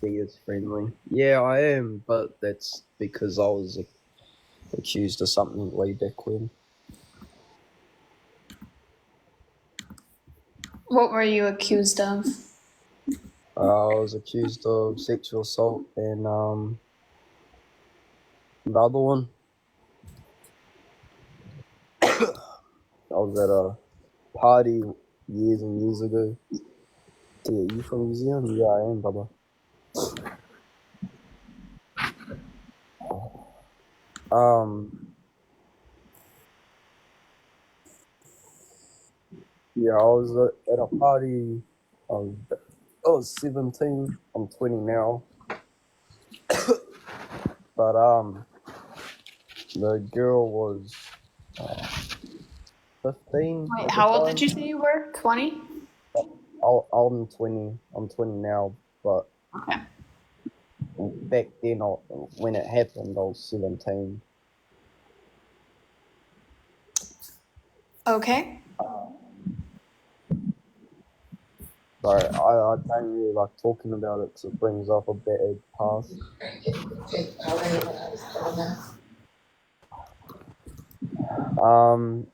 He is friendly. Yeah, I am, but that's because I was accused of something way back when. What were you accused of? I was accused of sexual assault and the other one. I was at a party years and years ago. Yeah, you from New Zealand? Yeah, I am, brother. Um, yeah, I was at a party. I was 17. I'm 20 now. But the girl was uh, 15 Wait, at the how old did time. you say you were? 20? I'm 20. I'm 20 now, but Okay. back then, when it happened, I was 17. Okay. Sorry, I don't really like talking about it because it brings up a bad past. Um,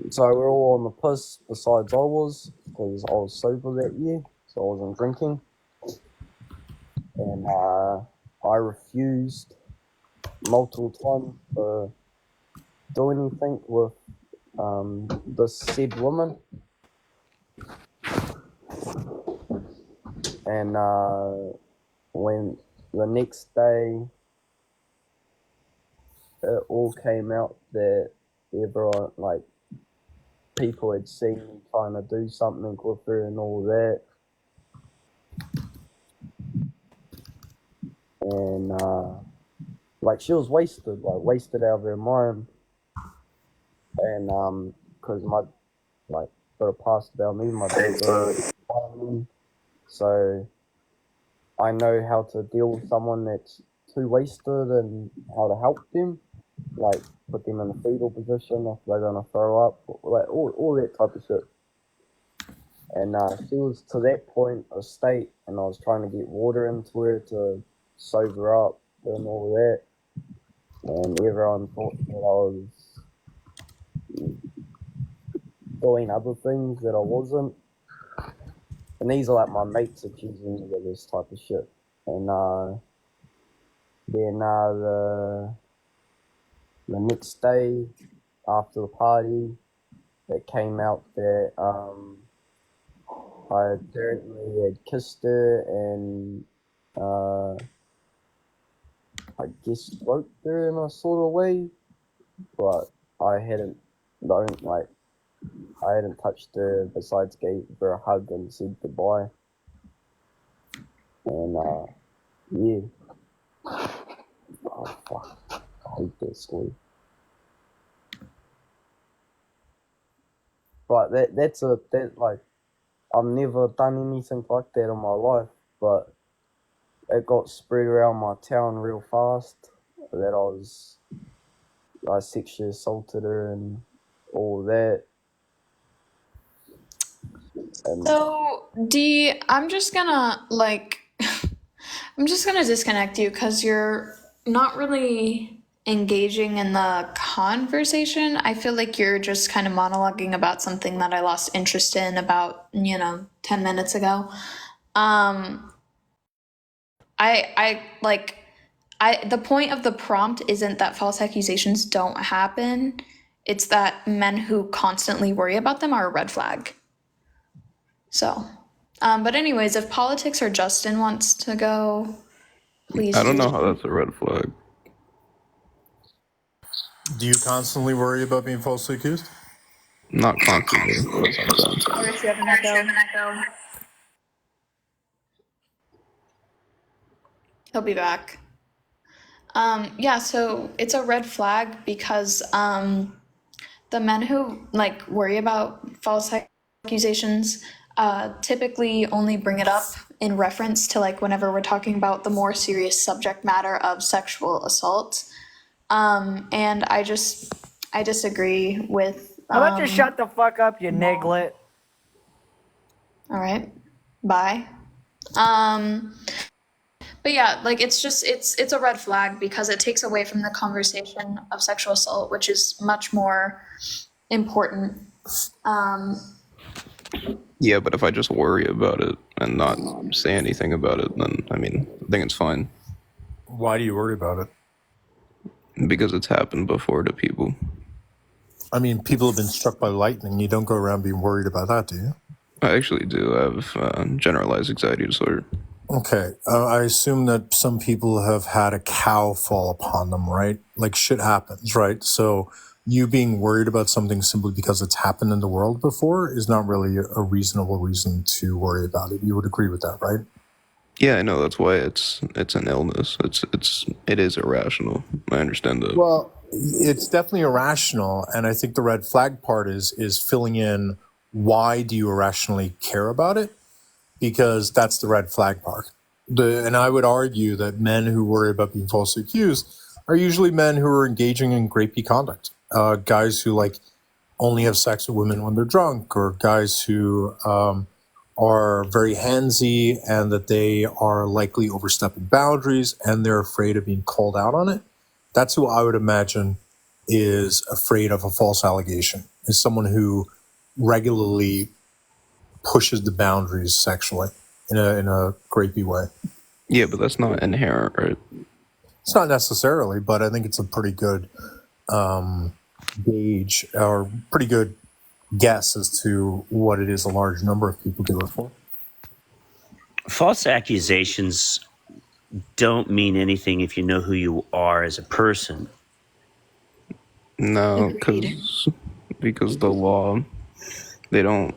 so we're all on the piss, besides I was, because I was sober that year, so I wasn't drinking. And I refused multiple times to do anything with this said woman. And when the next day it all came out that everyone, like, people had seen me trying to do something with her and all that. And like, she was wasted out of her mind. And because my, like, for the past about me, my dad's a so I know how to deal with someone that's too wasted and how to help them, like put them in a fetal position if they're gonna throw up, like all that type of shit. And she was to that point of state, and I was trying to get water into her to sober up and all that. And everyone thought that I was doing other things that I wasn't. And these are like my mates accusing me of this type of shit. And then the next day after the party, it came out that I apparently had kissed her and I guess stroked her in a sort of way, but I hadn't, don't like, I hadn't touched her besides gave her a hug and said goodbye. And yeah, oh fuck, I hate that story. But that like, I've never done anything like that in my life, but it got spread around my town real fast that I sexually assaulted her and all that. And So, I'm just gonna I'm just gonna disconnect you because you're not really engaging in the conversation. I feel like you're just kind of monologuing about something that I lost interest in about, 10 minutes ago. Um, I like, the point of the prompt isn't that false accusations don't happen. It's that men who constantly worry about them are a red flag. So, but anyways, if politics or Justin wants to go, please I don't do. know how that's a red flag. Do you constantly worry about being falsely accused? Not constantly, but sometimes. Iris, you have an echo. He'll be back. Yeah, so it's a red flag because the men who like worry about false accusations typically only bring it up in reference to like whenever we're talking about the more serious subject matter of sexual assault. And I disagree with. How about you shut the fuck up, you niglet? All right, bye. Um, But yeah, like it's a red flag because it takes away from the conversation of sexual assault, which is much more important. Um, Yeah, but if I just worry about it and not say anything about it, then I mean, I think it's fine Why do you worry about it? because it's happened before to people. I mean, people have been struck by lightning. You don't go around being worried about that, do you? I actually do have generalized anxiety disorder. Okay. I assume that some people have had a cow fall upon them, right? Like shit happens, right? So you being worried about something simply because it's happened in the world before is not really a reasonable reason to worry about it. You would agree with that, right? Yeah, I know that's why it's an illness. It is irrational. I understand that. Well, it's definitely irrational, and I think the red flag part is filling in why do you irrationally care about it? Because that's the red flag part. And I would argue that men who worry about being falsely accused are usually men who are engaging in grapey conduct. Guys who like only have sex with women when they're drunk, or guys who are very handsy and that they are likely overstepping boundaries and they're afraid of being called out on it. That's who I would imagine is afraid of a false allegation, is someone who regularly pushes the boundaries sexually in a grapey way. Yeah, but that's not inherent, right? It's not necessarily, but I think it's a pretty good gauge or pretty good guess as to what it is a large number of people do it for. False accusations don't mean anything if you know who you are as a person. No, Agreed. because the law they don't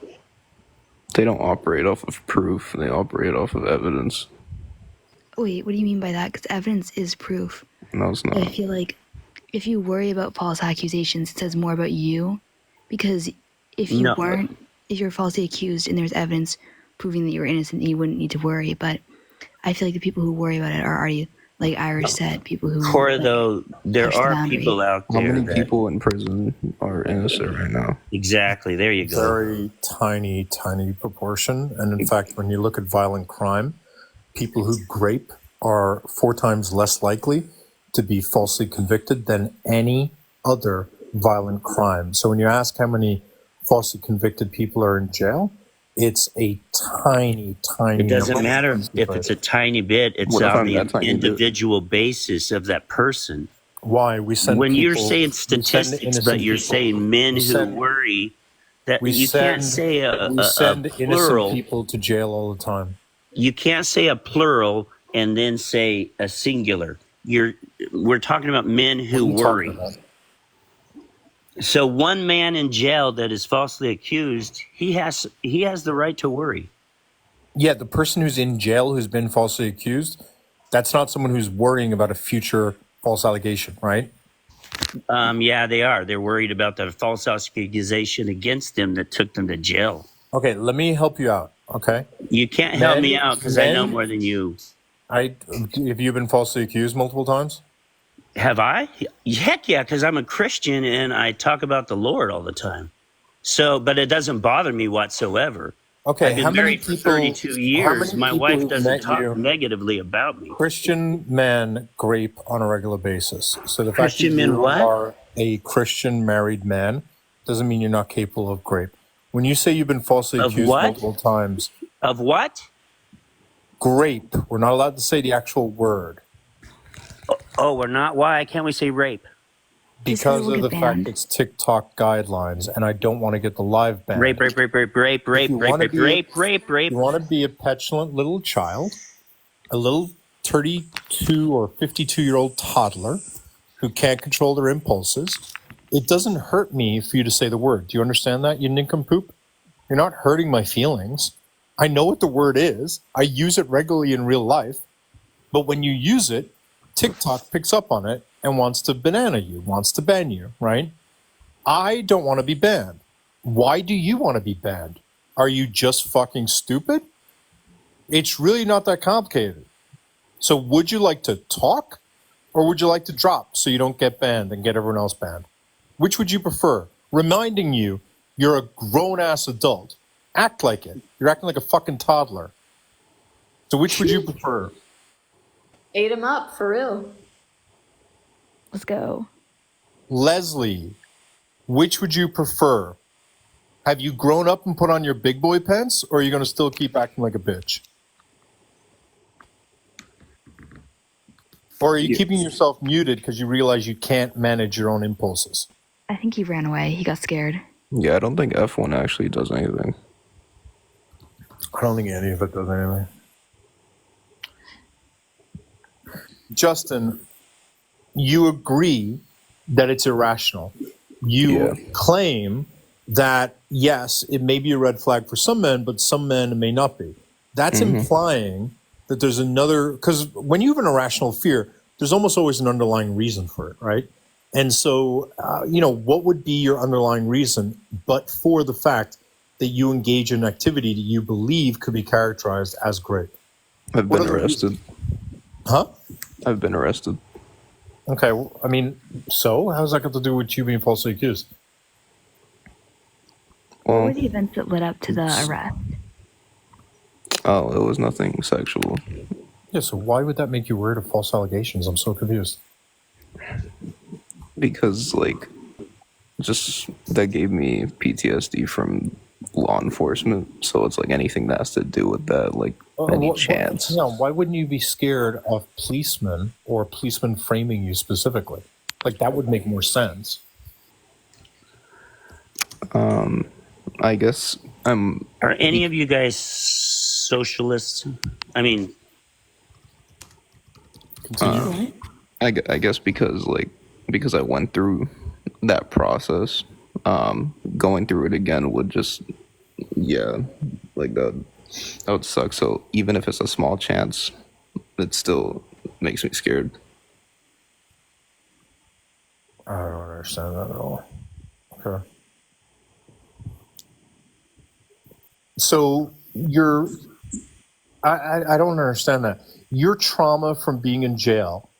operate off of proof. They operate off of evidence. Wait, what do you mean by that? Because evidence is proof. No, it's But I not. feel like if you worry about false accusations, it says more about you. Because if you No. weren't, if you're falsely accused and there's evidence proving that you're innocent, you wouldn't need to worry. But I feel like the people who worry about it are already, like Irish said, people who Cora, like, though, there push the are boundary. people out How there many that people in prison are innocent right now? exactly. There you go. Very tiny, tiny proportion. And in fact, when you look at violent crime, people who grape are 4 times less likely to be falsely convicted than any other violent crime. So when you ask how many falsely convicted people are in jail, it's a tiny, tiny It doesn't number. matter if it's a tiny bit. It's What if on I'm the that tiny bit? individual basis of that person. Why we send When you're people- saying we send statistics, innocent but you're people- saying men we who send- worry, that we you send- can't say we send a innocent plural. people to jail all the time. You can't say a plural and then say a singular. We're talking about men who What are you worry. talking about? So one man in jail that is falsely accused, he has the right to worry. Yeah, the person who's in jail who's been falsely accused, that's not someone who's worrying about a future false allegation, right? Yeah, they are. They're worried about the false accusation against them that took them to jail. Okay, let me help you out, okay? You can't help me Men- out because I know men- more than you. Have you been falsely accused multiple times? Have I? Heck yeah, because I'm a Christian and I talk about the Lord all the time. So, but it doesn't bother me whatsoever. Okay, I've been how many married for people? 32 how years. many My people wife who've doesn't met talk you- negatively about me. Christian men grape on a regular basis. So the fact Christian that men you what? are a Christian married man doesn't mean you're not capable of grape. When you say you've been falsely Of accused what? multiple times, Of what? grape. We're not allowed to say the actual word Oh, we're not? Why can't we say rape? because we'll of the get fact banned. it's TikTok guidelines, and I don't want to get the live ban. Rape, rape, rape, rape, rape, rape, you rape, wanna rape, be- rape, rape, rape. You want to be a petulant little child, a little 32 or 52-year-old toddler who can't control their impulses. It doesn't hurt me for you to say the word. Do you understand that, you nincompoop? You're not hurting my feelings. I know what the word is. I use it regularly in real life. But when you use it, TikTok picks up on it and wants to banana you, wants to ban you, right? I don't want to be banned. Why do you want to be banned? Are you just fucking stupid? It's really not that complicated. So would you like to talk or would you like to drop so you don't get banned and get everyone else banned? Which would you prefer? Reminding you you're a grown-ass adult. Act like it. You're acting like a fucking toddler. So which would you prefer? Ate him up for real. Let's go. Leslie, which would you prefer? Have you grown up and put on your big boy pants, or are you going to still keep acting like a bitch? Or are you keeping yourself muted because you realize you can't manage your own impulses? I think he ran away. He got scared. Yeah, I don't think F1 actually does anything. I don't think any of it does anything. Justin, you agree that it's irrational. You claim that, yes, it may be a red flag for some men, but some men it may not be. That's implying that there's another, because when you have an irrational fear, there's almost always an underlying reason for it, right? And so, what would be your underlying reason, but for the fact that you engage in activity that you believe could be characterized as great? I've been arrested. Huh? I've been arrested. Okay, well, I mean, so how's that got to do with you being falsely accused? What Well, were the events that led up to the arrest? oh, it was nothing sexual. Yeah, so why would that make you worried of false allegations? I'm so confused. Because, like, just that gave me PTSD from law enforcement. So it's like anything that has to do with that, like any chance. Why wouldn't you be scared of policemen or policemen framing you specifically? Like, that would make more sense. I guess I'm. Are any of you guys socialists? I mean, Continue. I guess because I went through that process, going through it again would just, like that would suck. So even if it's a small chance, it still makes me scared. I don't understand that at all. Okay. So I don't understand that. Your trauma from being in jail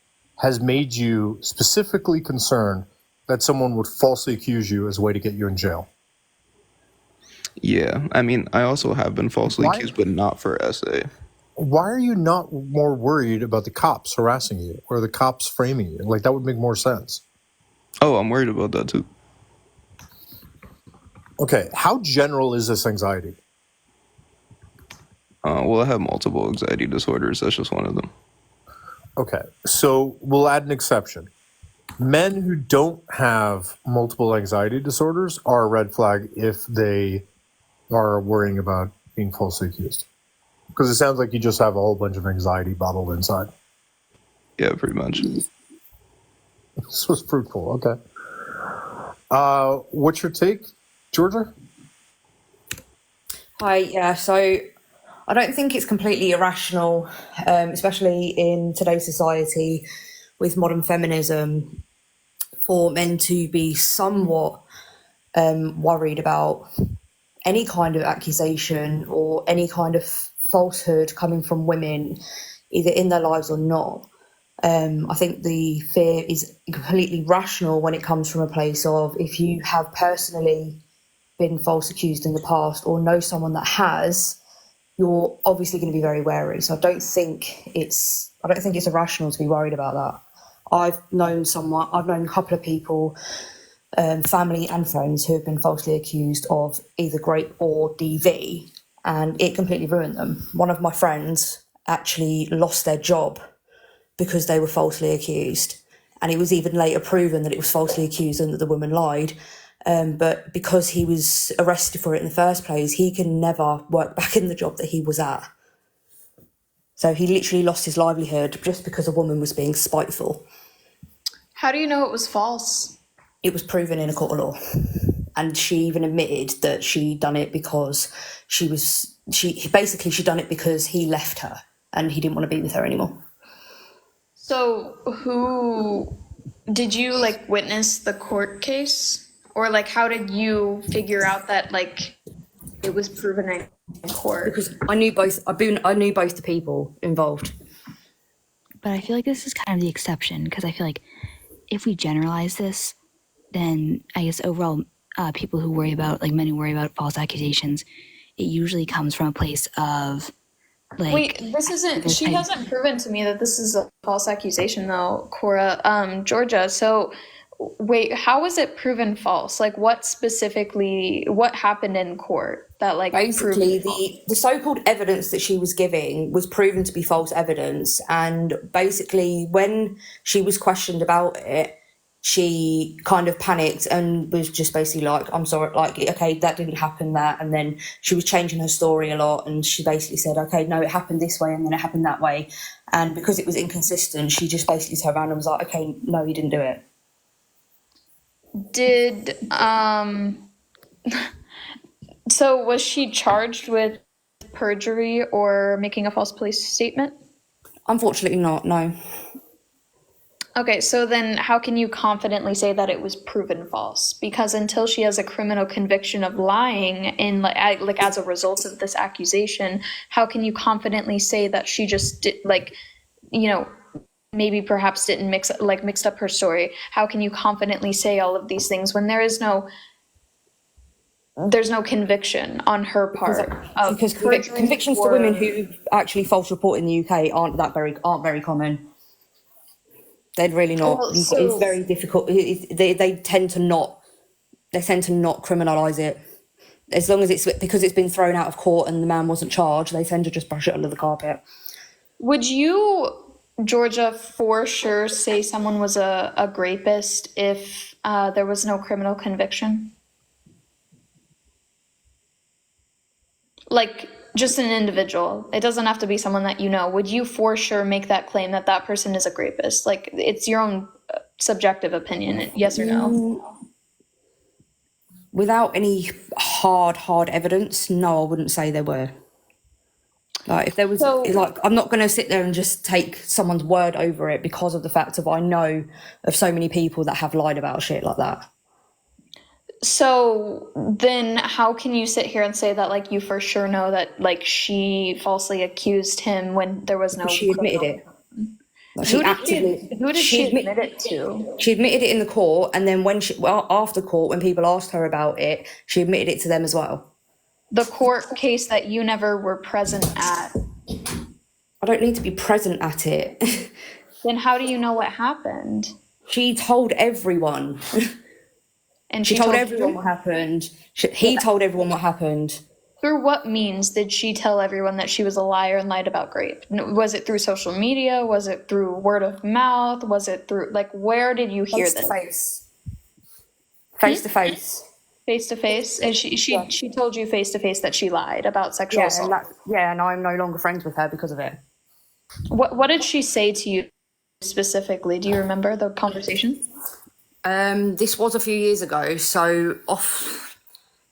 has made you specifically concerned that someone would falsely accuse you as a way to get you in jail. Yeah, I mean, I also have been falsely accused, but not for SA. Why are you not more worried about the cops harassing you or the cops framing you? Like, that would make more sense. Oh, I'm worried about that too. Okay, how general is this anxiety? Well, I have multiple anxiety disorders. That's just one of them. Okay, so we'll add an exception. Men who don't have multiple anxiety disorders are a red flag if they are worrying about being falsely accused. Because it sounds like you just have a whole bunch of anxiety bottled inside. Yeah, pretty much. This was fruitful. Okay. What's your take, Georgia? Hi, yeah, so I don't think it's completely irrational, especially in today's society with modern feminism, for men to be somewhat worried about any kind of accusation or any kind of falsehood coming from women, either in their lives or not. I think the fear is completely rational when it comes from a place of, if you have personally been false accused in the past or know someone that has, you're obviously going to be very wary. So I don't think it's irrational to be worried about that. I've known a couple of people, family and friends, who have been falsely accused of either grape or DV, and it completely ruined them. One of my friends actually lost their job because they were falsely accused, and it was even later proven that it was falsely accused and that the woman lied. But because he was arrested for it in the first place, he can never work back in the job that he was at. So he literally lost his livelihood just because a woman was being spiteful. How do you know it was false? It was proven in a court of law. And she even admitted that she done it because she done it because he left her and he didn't want to be with her anymore. So who did you witness the court case? Or how did you figure out that it was proven in court? Because I knew both the people involved. But I feel like this is kind of the exception, because I feel like if we generalize this, then I guess overall people who worry about, men who worry about false accusations, it usually comes from a place of Like, Wait, this isn't. She hasn't proven to me that this is a false accusation, though, Cora. Georgia. So, wait, how was it proven false? Like, what specifically? What happened in court that like Basically, proved the so-called evidence that she was giving was proven to be false evidence, and basically, when she was questioned about it, she kind of panicked and was just basically like, "I'm sorry, like, okay, that didn't happen, that," and then she was changing her story a lot, and she basically said, "Okay, no, it happened this way, and then it happened that way," and because it was inconsistent, she just basically turned around and was like, "Okay, no, he didn't do it." Did so was she charged with perjury or making a false police statement? Unfortunately, not. No. Okay, so then how can you confidently say that it was proven false? Because until she has a criminal conviction of lying in like as a result of this accusation, how can you confidently say that she just did, like, you know, maybe perhaps didn't mixed up her story? How can you confidently say all of these things when there's no conviction on her part of Because perjury convictions for or- women who actually false report in the UK aren't very common. They're really not. Well, It's so- very difficult. They tend to not criminalise it. As long as it's because it's been thrown out of court and the man wasn't charged, they tend to just brush it under the carpet. Would you, Georgia, for sure say someone was a rapist if there was no criminal conviction? Like, just an individual. It doesn't have to be someone that you know. Would you for sure make that claim that that person is a rapist? Like, it's your own subjective opinion, yes or no? Without any hard evidence, no, I wouldn't say there were. Like, if there was, So- like, I'm not going to sit there and just take someone's word over it because of the fact of I know of so many people that have lied about shit like that. So then how can you sit here and say that, like, you for sure know that, like, she falsely accused him when there was no... She admitted it. Like, Who did she admit it to? She admitted it in the court, and then after court, when people asked her about it, she admitted it to them as well. The court case that you never were present at. I don't need to be present at it. Then how do you know what happened? She told everyone. And She told everyone what happened. He told everyone what happened. Through what means did she tell everyone that she was a liar and lied about grape? Was it through social media? Was it through word of mouth? Was it through, like, where did you hear this? Face to face. Face to face? And she told you face to face that she lied about sexual assault. And I'm no longer friends with her because of it. What did she say to you specifically? Do you remember the conversation? This was a few years ago, so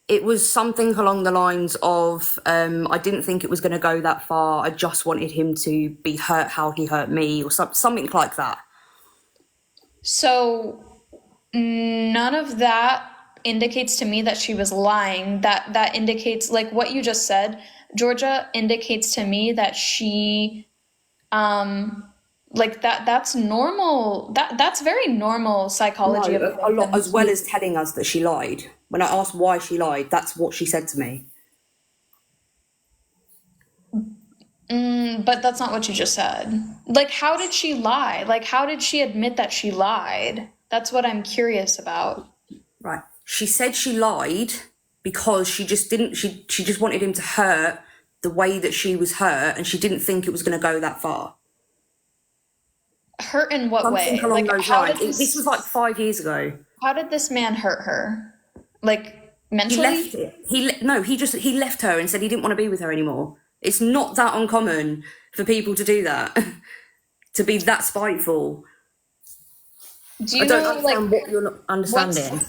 it was something along the lines of, I didn't think it was going to go that far. I just wanted him to be hurt how he hurt me, or something like that. So none of that indicates to me that she was lying. That indicates, like, what you just said, Georgia, indicates to me that she like that's normal. That's very normal psychology. No, a lot, as well as telling us that she lied. When I asked why she lied, that's what she said to me. But that's not what you just said. Like, how did she lie? Like, how did she admit that she lied? That's what I'm curious about. Right. She said she lied because she just wanted him to hurt the way that she was hurt, and she didn't think it was going to go that far. Hurt in what way? Something along those how lines. did This was like 5 years ago. How did this man hurt her? Like, mentally? He left her and said he didn't want to be with her anymore. It's not that uncommon for people to do that, to be that spiteful. Do you I don't know, understand like, what you're not understanding.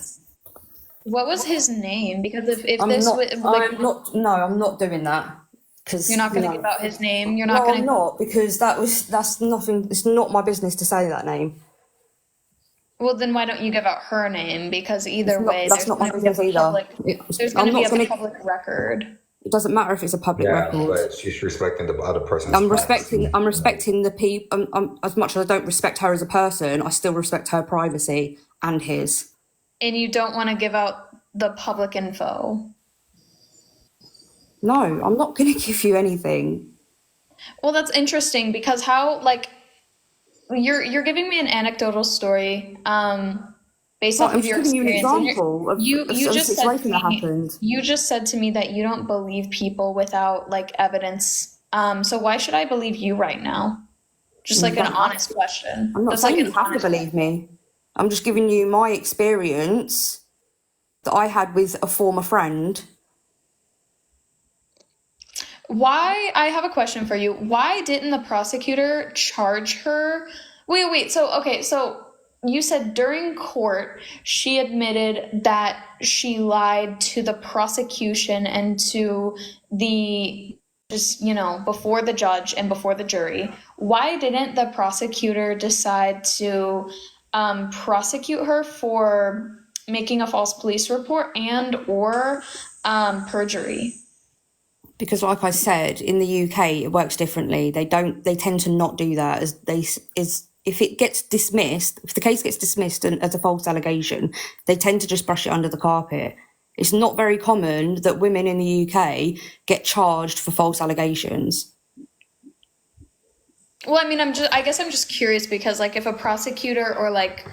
what was his name? Because if I'm this not. was, like, I'm not doing that. Because you're not going to give out his name. You're no, not going I'm to. not, because that's nothing. It's not my business to say that name. Well, then why don't you give out her name? Because either way, that's there's not my going to be business a either. public. There's going to be a public record. It doesn't matter if it's a public record. But she's respecting the other person's I'm privacy. respecting the people. As much as I don't respect her as a person, I still respect her privacy and his. And you don't want to give out the public info. No, I'm not going to give you anything. Well, that's interesting because how, like, you're giving me an anecdotal story, based Well, off I'm of just your giving you an experience. And example of, you of a just said to situation that me, happened. that you don't believe people without like evidence. So why should I believe you right now? Just You like an don't have honest question. I'm not That's like saying an you have to honest believe me. I'm just giving you my experience that I had with a former friend. Why, I have a question for you. Why didn't the prosecutor charge her? Wait. So, okay, so you said during court she admitted that she lied to the prosecution and to the, just, before the judge and before the jury. Why didn't the prosecutor decide to prosecute her for making a false police report and or perjury? Because like I said, in the UK it works differently. They tend to not do that if it gets dismissed, if the case gets dismissed as a false allegation, they tend to just brush it under the carpet. It's not very common that women in the UK get charged for false allegations. Well, I mean, I guess I'm just curious because, like, if a prosecutor or, like,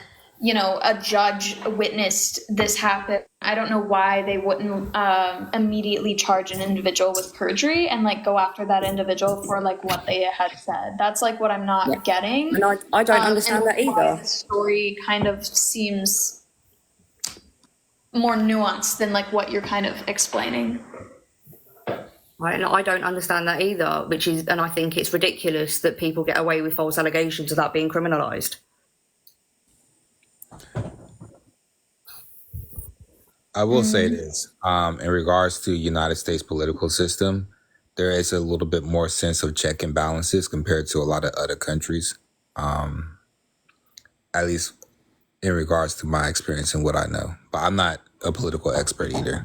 a judge witnessed this happen, I don't know why they wouldn't immediately charge an individual with perjury and, like, go after that individual for, like, what they had said. That's, like, what I'm not getting. And I don't understand that why either. the story kind of seems more nuanced than, like, what you're kind of explaining. Right, and I don't understand that either, and I think it's ridiculous that people get away with false allegations without being criminalised. I will say this, in regards to United States political system, there is a little bit more sense of check and balances compared to a lot of other countries. At least in regards to my experience and what I know. But I'm not a political expert either.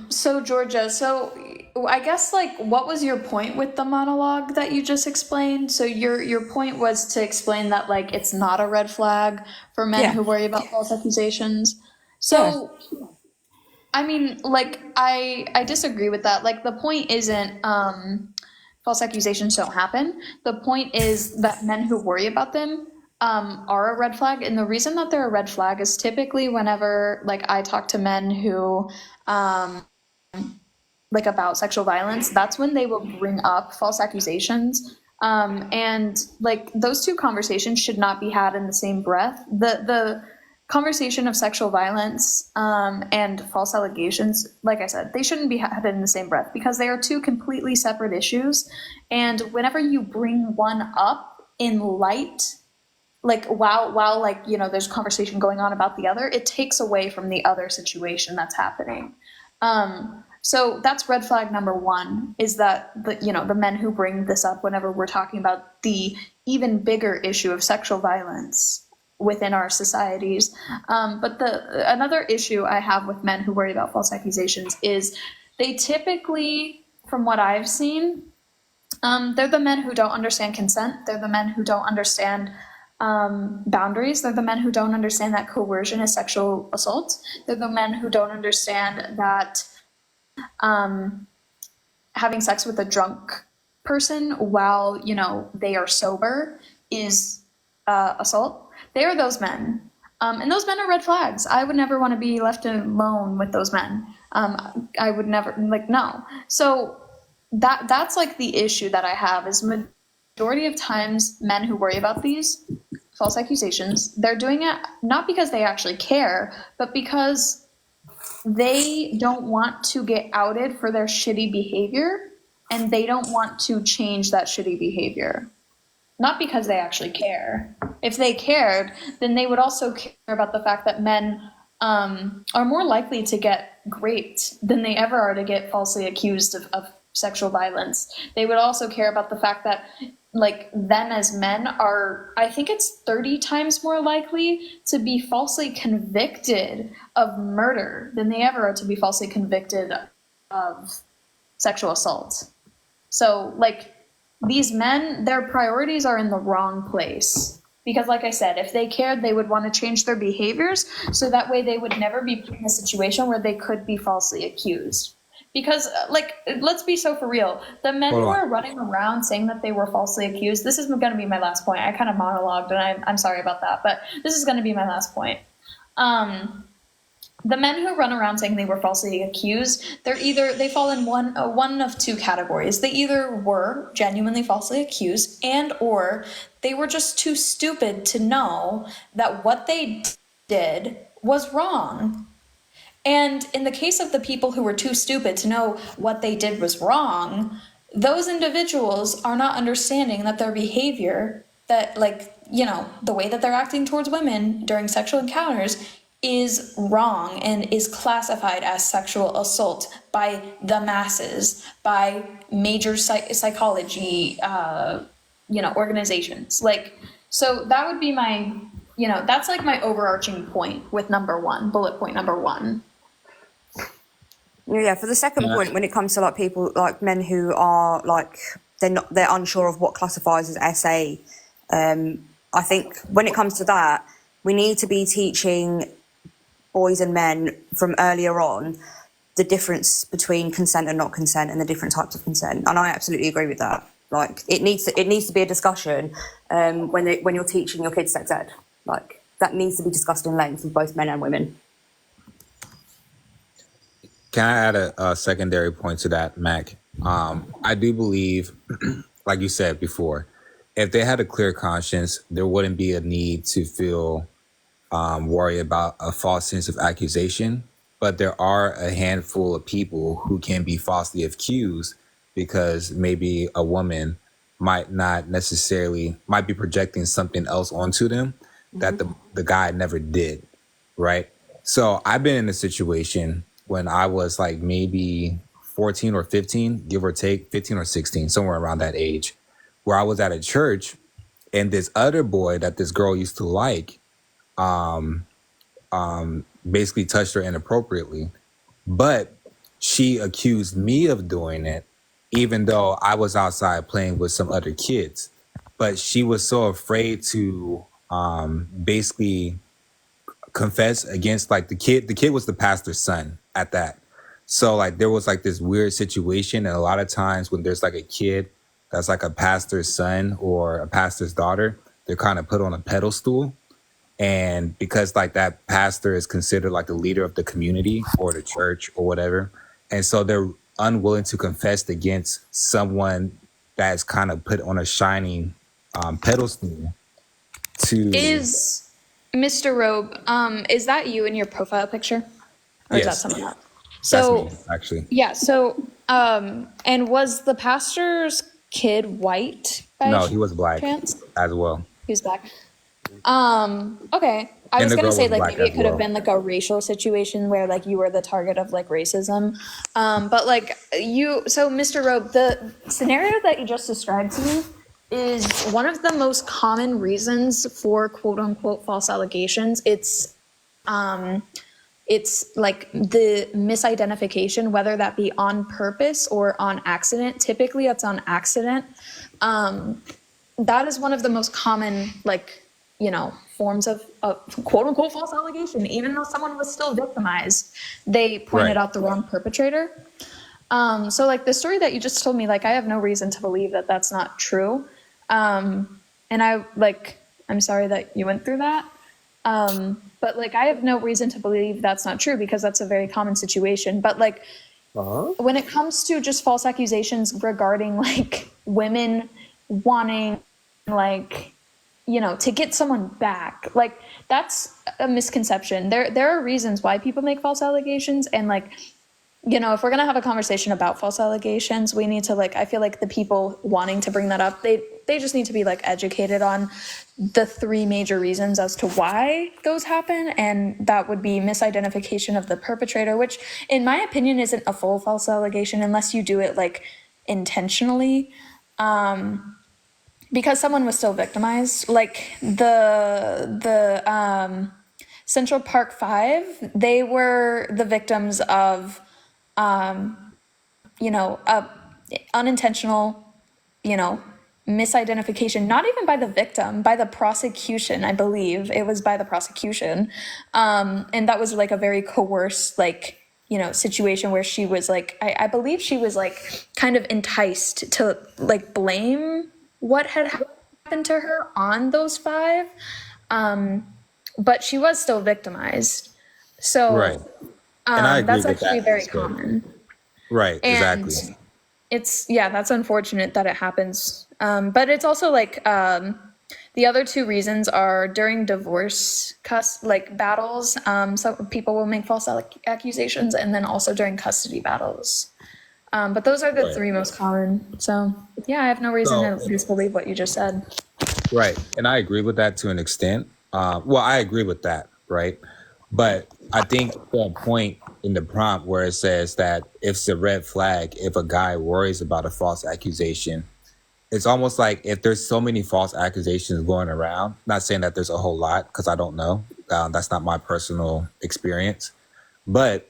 So Georgia, I guess, like, what was your point with the monologue that you just explained? So your point was to explain that, like, it's not a red flag for men who worry about false accusations. So, I mean, like, I disagree with that. Like, the point isn't false accusations don't happen. The point is that men who worry about them are a red flag, and the reason that they're a red flag is typically whenever, like, I talk to men who like, about sexual violence, that's when they will bring up false accusations, and, like, those two conversations should not be had in the same breath. The conversation of sexual violence and false allegations, like I said, they shouldn't be had in the same breath because they are two completely separate issues, and whenever you bring one up in light, like, while like, there's conversation going on about the other, it takes away from the other situation that's happening. So that's red flag number one, is that the men who bring this up whenever we're talking about the even bigger issue of sexual violence within our societies. But another issue I have with men who worry about false accusations is they typically, from what I've seen, they're the men who don't understand consent. They're the men who don't understand boundaries. They're the men who don't understand that coercion is sexual assault. They're the men who don't understand that having sex with a drunk person while they are sober is assault. They are those men, and those men are red flags. I would never want to be left alone with those men. I would never, like, no. So that's like the issue that I have is majority of times men who worry about these false accusations, they're doing it not because they actually care, but because they don't want to get outed for their shitty behavior, and they don't want to change that shitty behavior. Not because they actually care. If they cared, then they would also care about the fact that men are more likely to get raped than they ever are to get falsely accused of sexual violence. They would also care about the fact that, like, them as men are, I think it's 30 times more likely to be falsely convicted of murder than they ever are to be falsely convicted of sexual assault. So, like, these men, their priorities are in the wrong place. Because, like I said, if they cared, they would want to change their behaviors so that way they would never be put in a situation where they could be falsely accused. Because, like, let's be so for real. The men Hold who on. are running around saying that they were falsely accused, this is going to be my last point. I kind of monologued, and I'm sorry about that, but this is going to be my last point. The men who run around saying they were falsely accused, they fall in one of two categories. They either were genuinely falsely accused, and or they were just too stupid to know that what they did was wrong. And in the case of the people who were too stupid to know what they did was wrong, those individuals are not understanding that their behavior, that, like, the way that they're acting towards women during sexual encounters is wrong and is classified as sexual assault by the masses, by major psychology, organizations. Like, so that would be my, that's like my overarching point with bullet point number one. Yeah, for the second point, when it comes to like people like men who are like they're unsure of what classifies as SA, I think when it comes to that, we need to be teaching boys and men from earlier on the difference between consent and not consent and the different types of consent. And I absolutely agree with that. Like it needs to be a discussion when you're teaching your kids sex ed. Like that needs to be discussed in length with both men and women. Can I add a secondary point to that, Mac? I do believe, like you said before, if they had a clear conscience, there wouldn't be a need to feel worry about a false sense of accusation. But there are a handful of people who can be falsely accused because maybe a woman might be projecting something else onto them that the guy never did, right? So I've been in a situation when I was like maybe 14 or 15, give or take, 15 or 16, somewhere around that age, where I was at a church and this other boy that this girl used to like basically touched her inappropriately. But she accused me of doing it, even though I was outside playing with some other kids. But she was so afraid to basically confess against like the kid. The kid was the pastor's son at that. So like there was like this weird situation. And a lot of times when there's like a kid that's like a pastor's son or a pastor's daughter, they're kind of put on a pedestal. And because like that pastor is considered like the leader of the community or the church or whatever. And so they're unwilling to confess against someone that's kind of put on a shining pedestal to... Is Mr. Robe, is that you in your profile picture? Or is that Yes. someone else? That's So, me, actually. yeah, so, and was the pastor's kid white by No, he was black chance? as well. He was black. Okay. I And was the gonna girl say was like black maybe it as could have well. been like a racial situation where like you were the target of like racism. But like so Mr. Robe, the scenario that you just described to me is one of the most common reasons for quote unquote false allegations. It's like the misidentification, whether that be on purpose or on accident. Typically it's on accident. That is one of the most common, like, forms of quote unquote false allegation. Even though someone was still victimized, they pointed Right. out the wrong perpetrator. So like the story that you just told me, like I have no reason to believe that that's not true. And I'm sorry that you went through that. But like I have no reason to believe that's not true because that's a very common situation. But like when it comes to just false accusations regarding like women wanting like to get someone back, like that's a misconception. There are reasons why people make false allegations, and like if we're gonna have a conversation about false allegations, we need to like, I feel like the people wanting to bring that up, they just need to be like educated on the three major reasons as to why those happen, and that would be misidentification of the perpetrator, which in my opinion isn't a full false allegation unless you do it like intentionally. Because someone was still victimized, like the Central Park 5, they were the victims of, unintentional, misidentification, not even by the victim, by the prosecution. I believe it was by the prosecution. And that was like a very coerced, like, situation where she was like, I believe she was like kind of enticed to like blame what had happened to her on those five. But she was still victimized. Right. So And I agree that's with actually that very aspect. common. Right, And exactly. that's unfortunate that it happens. But it's also like the other two reasons are during divorce battles. So people will make false accusations, and then also during custody battles. But those are the Right. three most common. So yeah, I have no reason So, to disbelieve what you just said. right. And I agree with that to an extent. Well, I agree with that, right? But I think the point in the prompt where it says that it's a red flag if a guy worries about a false accusation, it's almost like if there's so many false accusations going around, not saying that there's a whole lot because I don't know. That's not my personal experience. But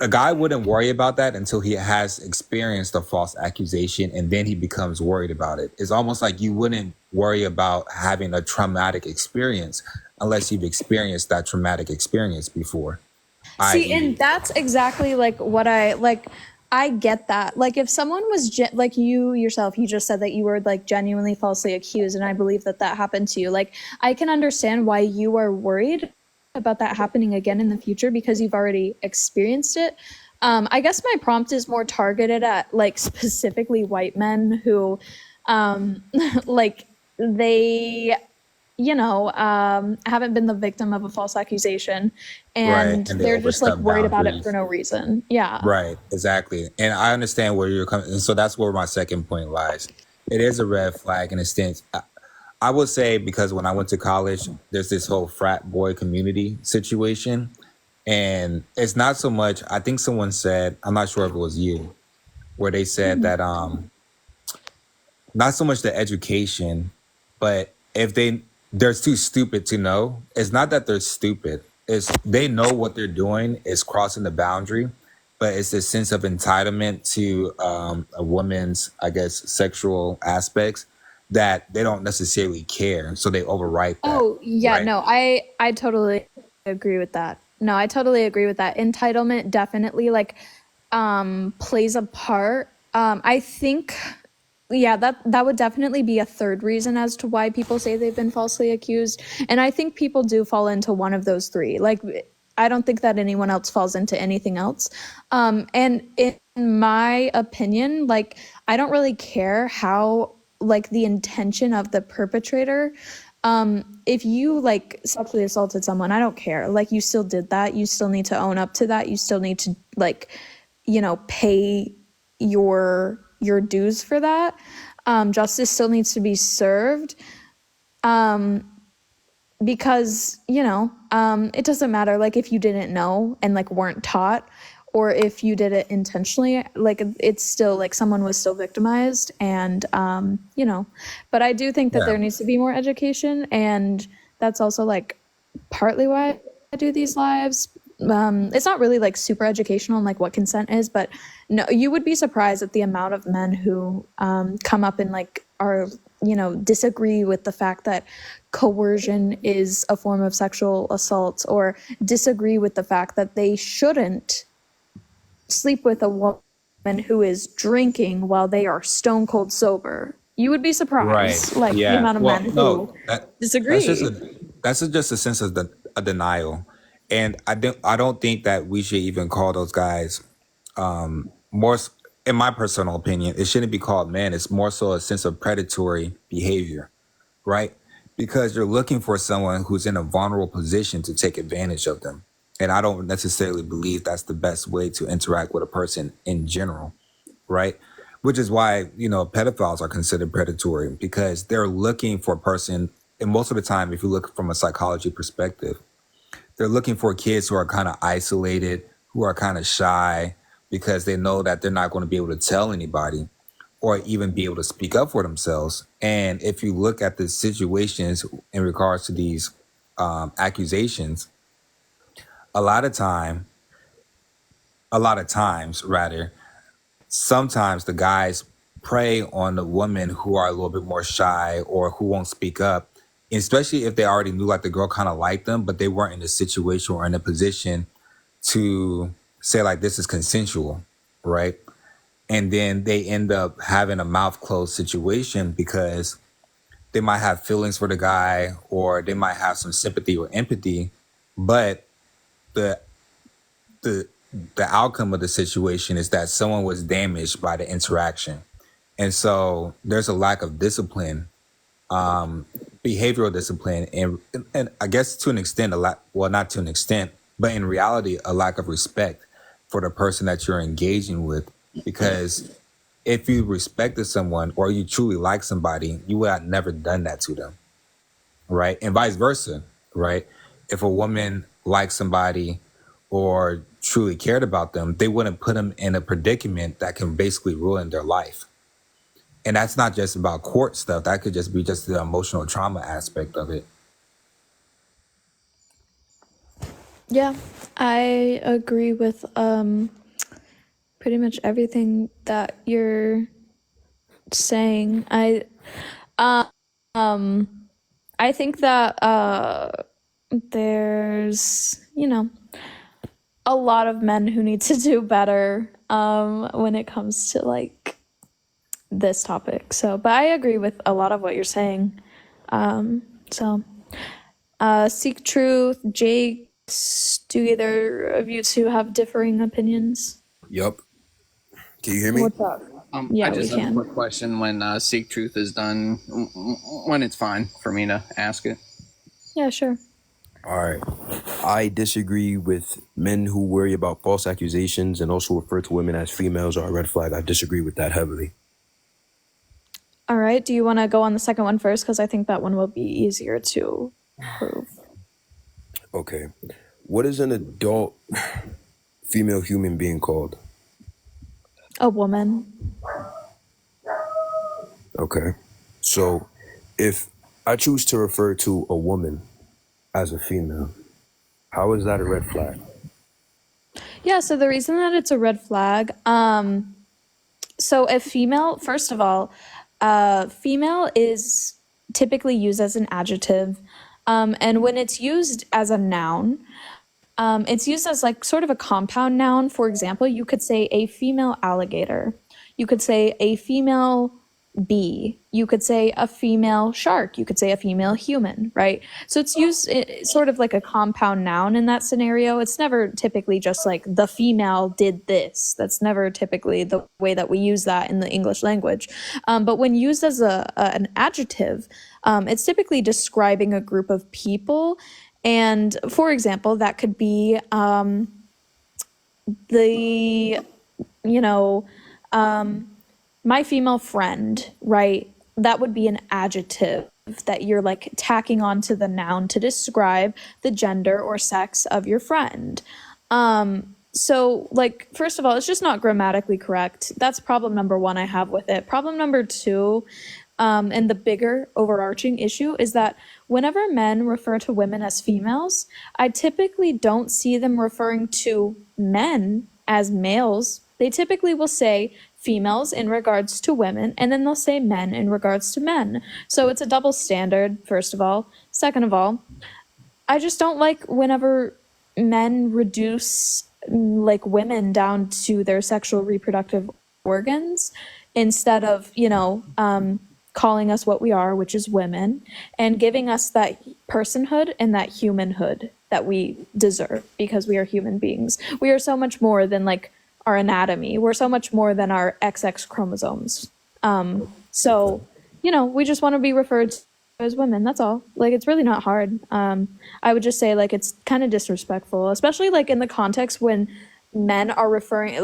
a guy wouldn't worry about that until he has experienced a false accusation and then he becomes worried about it. It's almost like you wouldn't worry about having a traumatic experience unless you've experienced that traumatic experience before. See, I.e., and that's exactly like what I like. I get that. Like, if someone was like you yourself, you just said that you were like genuinely falsely accused, and I believe that that happened to you. Like, I can understand why you are worried about that happening again in the future because you've already experienced it. I guess my prompt is more targeted at like specifically white men who, like, they haven't been the victim of a false accusation right. and And they they're just like overstep worried about it for boundaries. no reason. Yeah. Right, exactly. And I understand where you're coming. And so that's where my second point lies. It is a red flag in a sense. I would say because when I went to college, there's this whole frat boy community situation. And it's not so much, I think someone said, I'm not sure if it was you, where they said that not so much the education, but if they're too stupid to know, it's not that they're stupid. It's they know what they're doing is crossing the boundary, but it's a sense of entitlement to a woman's, I guess, sexual aspects that they don't necessarily care. So they overwrite that, Oh, yeah, right? no, I totally agree with that. No, I totally agree with that. Entitlement definitely like plays a part. I think yeah, that would definitely be a third reason as to why people say they've been falsely accused. And I think people do fall into one of those three. Like I don't think that anyone else falls into anything else. And in my opinion, like I don't really care how like the intention of the perpetrator. If you like sexually assaulted someone, I don't care. Like you still did that. You still need to own up to that. You still need to like, pay your dues for that. Justice still needs to be served. Because it doesn't matter like if you didn't know and like weren't taught or if you did it intentionally, like it's still like someone was still victimized. And but I do think that Yeah. there needs to be more education, and that's also like partly why I do these lives. It's not really like super educational on like what consent is, but no, you would be surprised at the amount of men who come up and like are disagree with the fact that coercion is a form of sexual assault, or disagree with the fact that they shouldn't sleep with a woman who is drinking while they are stone cold sober. You would be Right. surprised, like the Yeah. amount of Well, men no, who that's just disagree. just a sense of a denial, and I don't think that we should even call those guys more. In my personal opinion, it shouldn't be called men. It's more so a sense of predatory behavior, right? Because you're looking for someone who's in a vulnerable position to take advantage of them, and I don't necessarily believe that's the best way to interact with a person in general, right? Which is why, pedophiles are considered predatory because they're looking for a person. And most of the time, if you look from a psychology perspective, they're looking for kids who are kind of isolated, who are kind of shy because they know that they're not going to be able to tell anybody or even be able to speak up for themselves. And if you look at the situations in regards to these accusations, a lot of times rather, sometimes the guys prey on the women who are a little bit more shy or who won't speak up, especially if they already knew like the girl kind of liked them, but they weren't in a situation or in a position to say like this is consensual, right? And then they end up having a mouth closed situation because they might have feelings for the guy or they might have some sympathy or empathy, but the the the outcome of the situation is that someone was damaged by the interaction. And so there's a lack of discipline, behavioral discipline, and I guess to an extent, not to an extent, but in reality, a lack of respect for the person that you're engaging with. Because if you respected someone or you truly like somebody, you would have never done that to them, right? And vice versa, right? If a woman likes somebody or truly cared about them, they wouldn't put them in a predicament that can basically ruin their life. And that's not just about court stuff. That could just be just the emotional trauma aspect of it. Yeah, I agree with pretty much everything that you're saying. I think that there's, a lot of men who need to do better when it comes to like this topic. So, but I agree with a lot of what you're saying. Seek Truth, Jake, do either of you two have differing opinions? Yup. Can you hear me? What's up? Yeah, I just we have a can. quick question. When Seek Truth is done, when it's fine for me to ask it. Yeah, sure. All right. I disagree with men who worry about false accusations and also refer to women as females are a red flag. I disagree with that heavily. All right. Do you want to go on the second one first? Because I think that one will be easier to prove. Okay. What is an adult female human being called? A woman. Okay. So if I choose to refer to a woman as a female, how is that a red flag? Yeah, so the reason that it's a red flag, so a female, first of all, female is typically used as an adjective. And when it's used as a noun, it's used as like sort of a compound noun. For example, you could say a female alligator. You could say a female bee. You could say a female shark. You could say a female human, right? So it's used sort of like a compound noun in that scenario. It's never typically just like the female did this. That's never typically the way that we use that in the English language. But when used as an adjective, it's typically describing a group of people. And for example, that could be my female friend, right? That would be an adjective that you're like tacking onto the noun to describe the gender or sex of your friend. So like, first of all, it's just not grammatically correct. That's problem number one I have with it. Problem number two, and the bigger overarching issue is that whenever men refer to women as females, I typically don't see them referring to men as males. They typically will say females in regards to women, and then they'll say men in regards to men. So it's a double standard, first of all. Second of all, I just don't like whenever men reduce like women down to their sexual reproductive organs instead of, calling us what we are, which is women, and giving us that personhood and that humanhood that we deserve because we are human beings. We are so much more than like our anatomy. We're so much more than our XX chromosomes. We just want to be referred to as women. That's all. Like, it's really not hard. I would just say like it's kind of disrespectful, especially like in the context when men are referring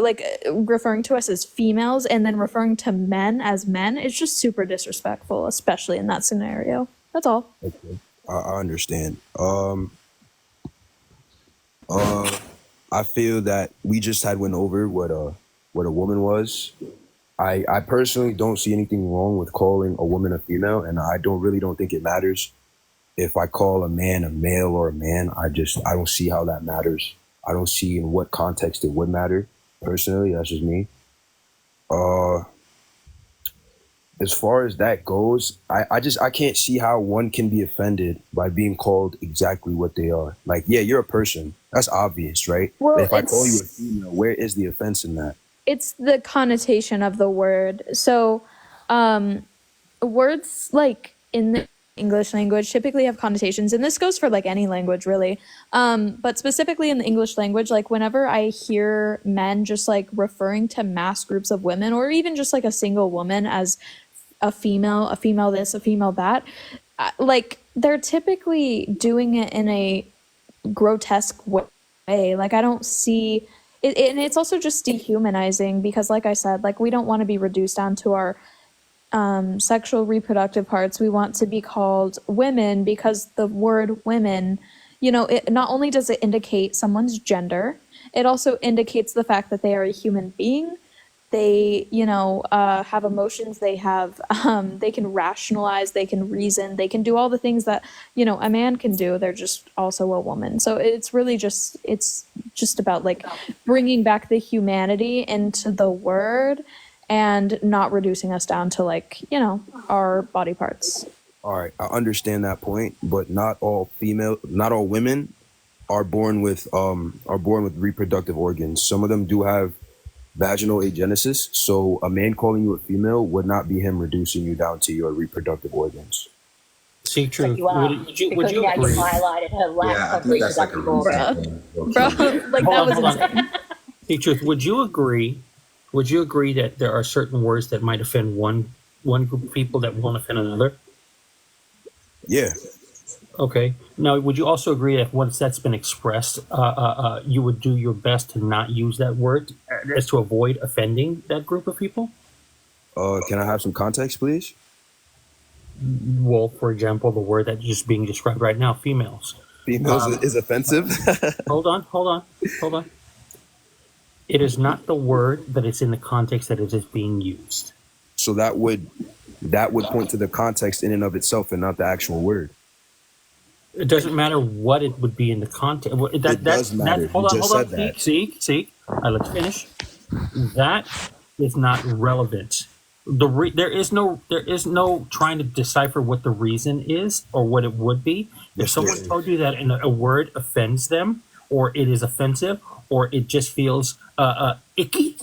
to us as females and then referring to men as men. It's just super disrespectful, especially in that scenario. That's all. Okay. I understand. I feel that we just went over what a woman was. I personally don't see anything wrong with calling a woman a female, and I don't think it matters if I call a man a male or a man. I don't see how that matters. I don't see in what context it would matter. Personally, that's just me. as far as that goes, I can't see how one can be offended by being called exactly what they are. Like, yeah, you're a person. That's obvious, right? But Well, if I call you a female, where is the offense in that? it's the connotation of the word. So, words like in the English language typically have connotations, and this goes for like any language really. But specifically in the English language, like whenever I hear men just like referring to mass groups of women, or even just like a single woman as a female this, a female that, like they're typically doing it in a grotesque way. Like I don't see it, and it's also just dehumanizing because, like I said, like we don't want to be reduced down to our sexual reproductive parts. We want to be called women because the word women, you know, it not only does it indicate someone's gender, it also indicates the fact that they are a human being. They, you know, have emotions. They have, they can rationalize. They can reason. They can do all the things that, you know, a man can do. They're just also a woman. So it's really just, it's just about like bringing back the humanity into the word and not reducing us down to like, you know, our body parts. All right, I understand that point, but not all women are born with reproductive organs. Some of them do have vaginal agenesis, so a man calling you a female would not be him reducing you down to your reproductive organs. See, true. You are, Would you because now agree? you highlighted her lack of reproductive organs. Bro, like that was insane. See, truth. Would you agree? Would you agree that there are certain words that might offend one group of people that won't offend another? Yeah. Okay. Now, would you also agree that once that's been expressed, you would do your best to not use that word as to avoid offending that group of people? Can I have some context, please? Well, for example, the word that's just being described right now, females. Females is offensive? Hold on. It is not the word, but it's in the context that it is being used. So that would point to the context in and of itself and not the actual word. It doesn't matter what it would be in the context. It does matter. Hold You just on. said that. See. Let's finish. That is not relevant. There is no trying to decipher what the reason is or what it would be. If someone told you that a word offends them, or it is offensive, or it just feels icky,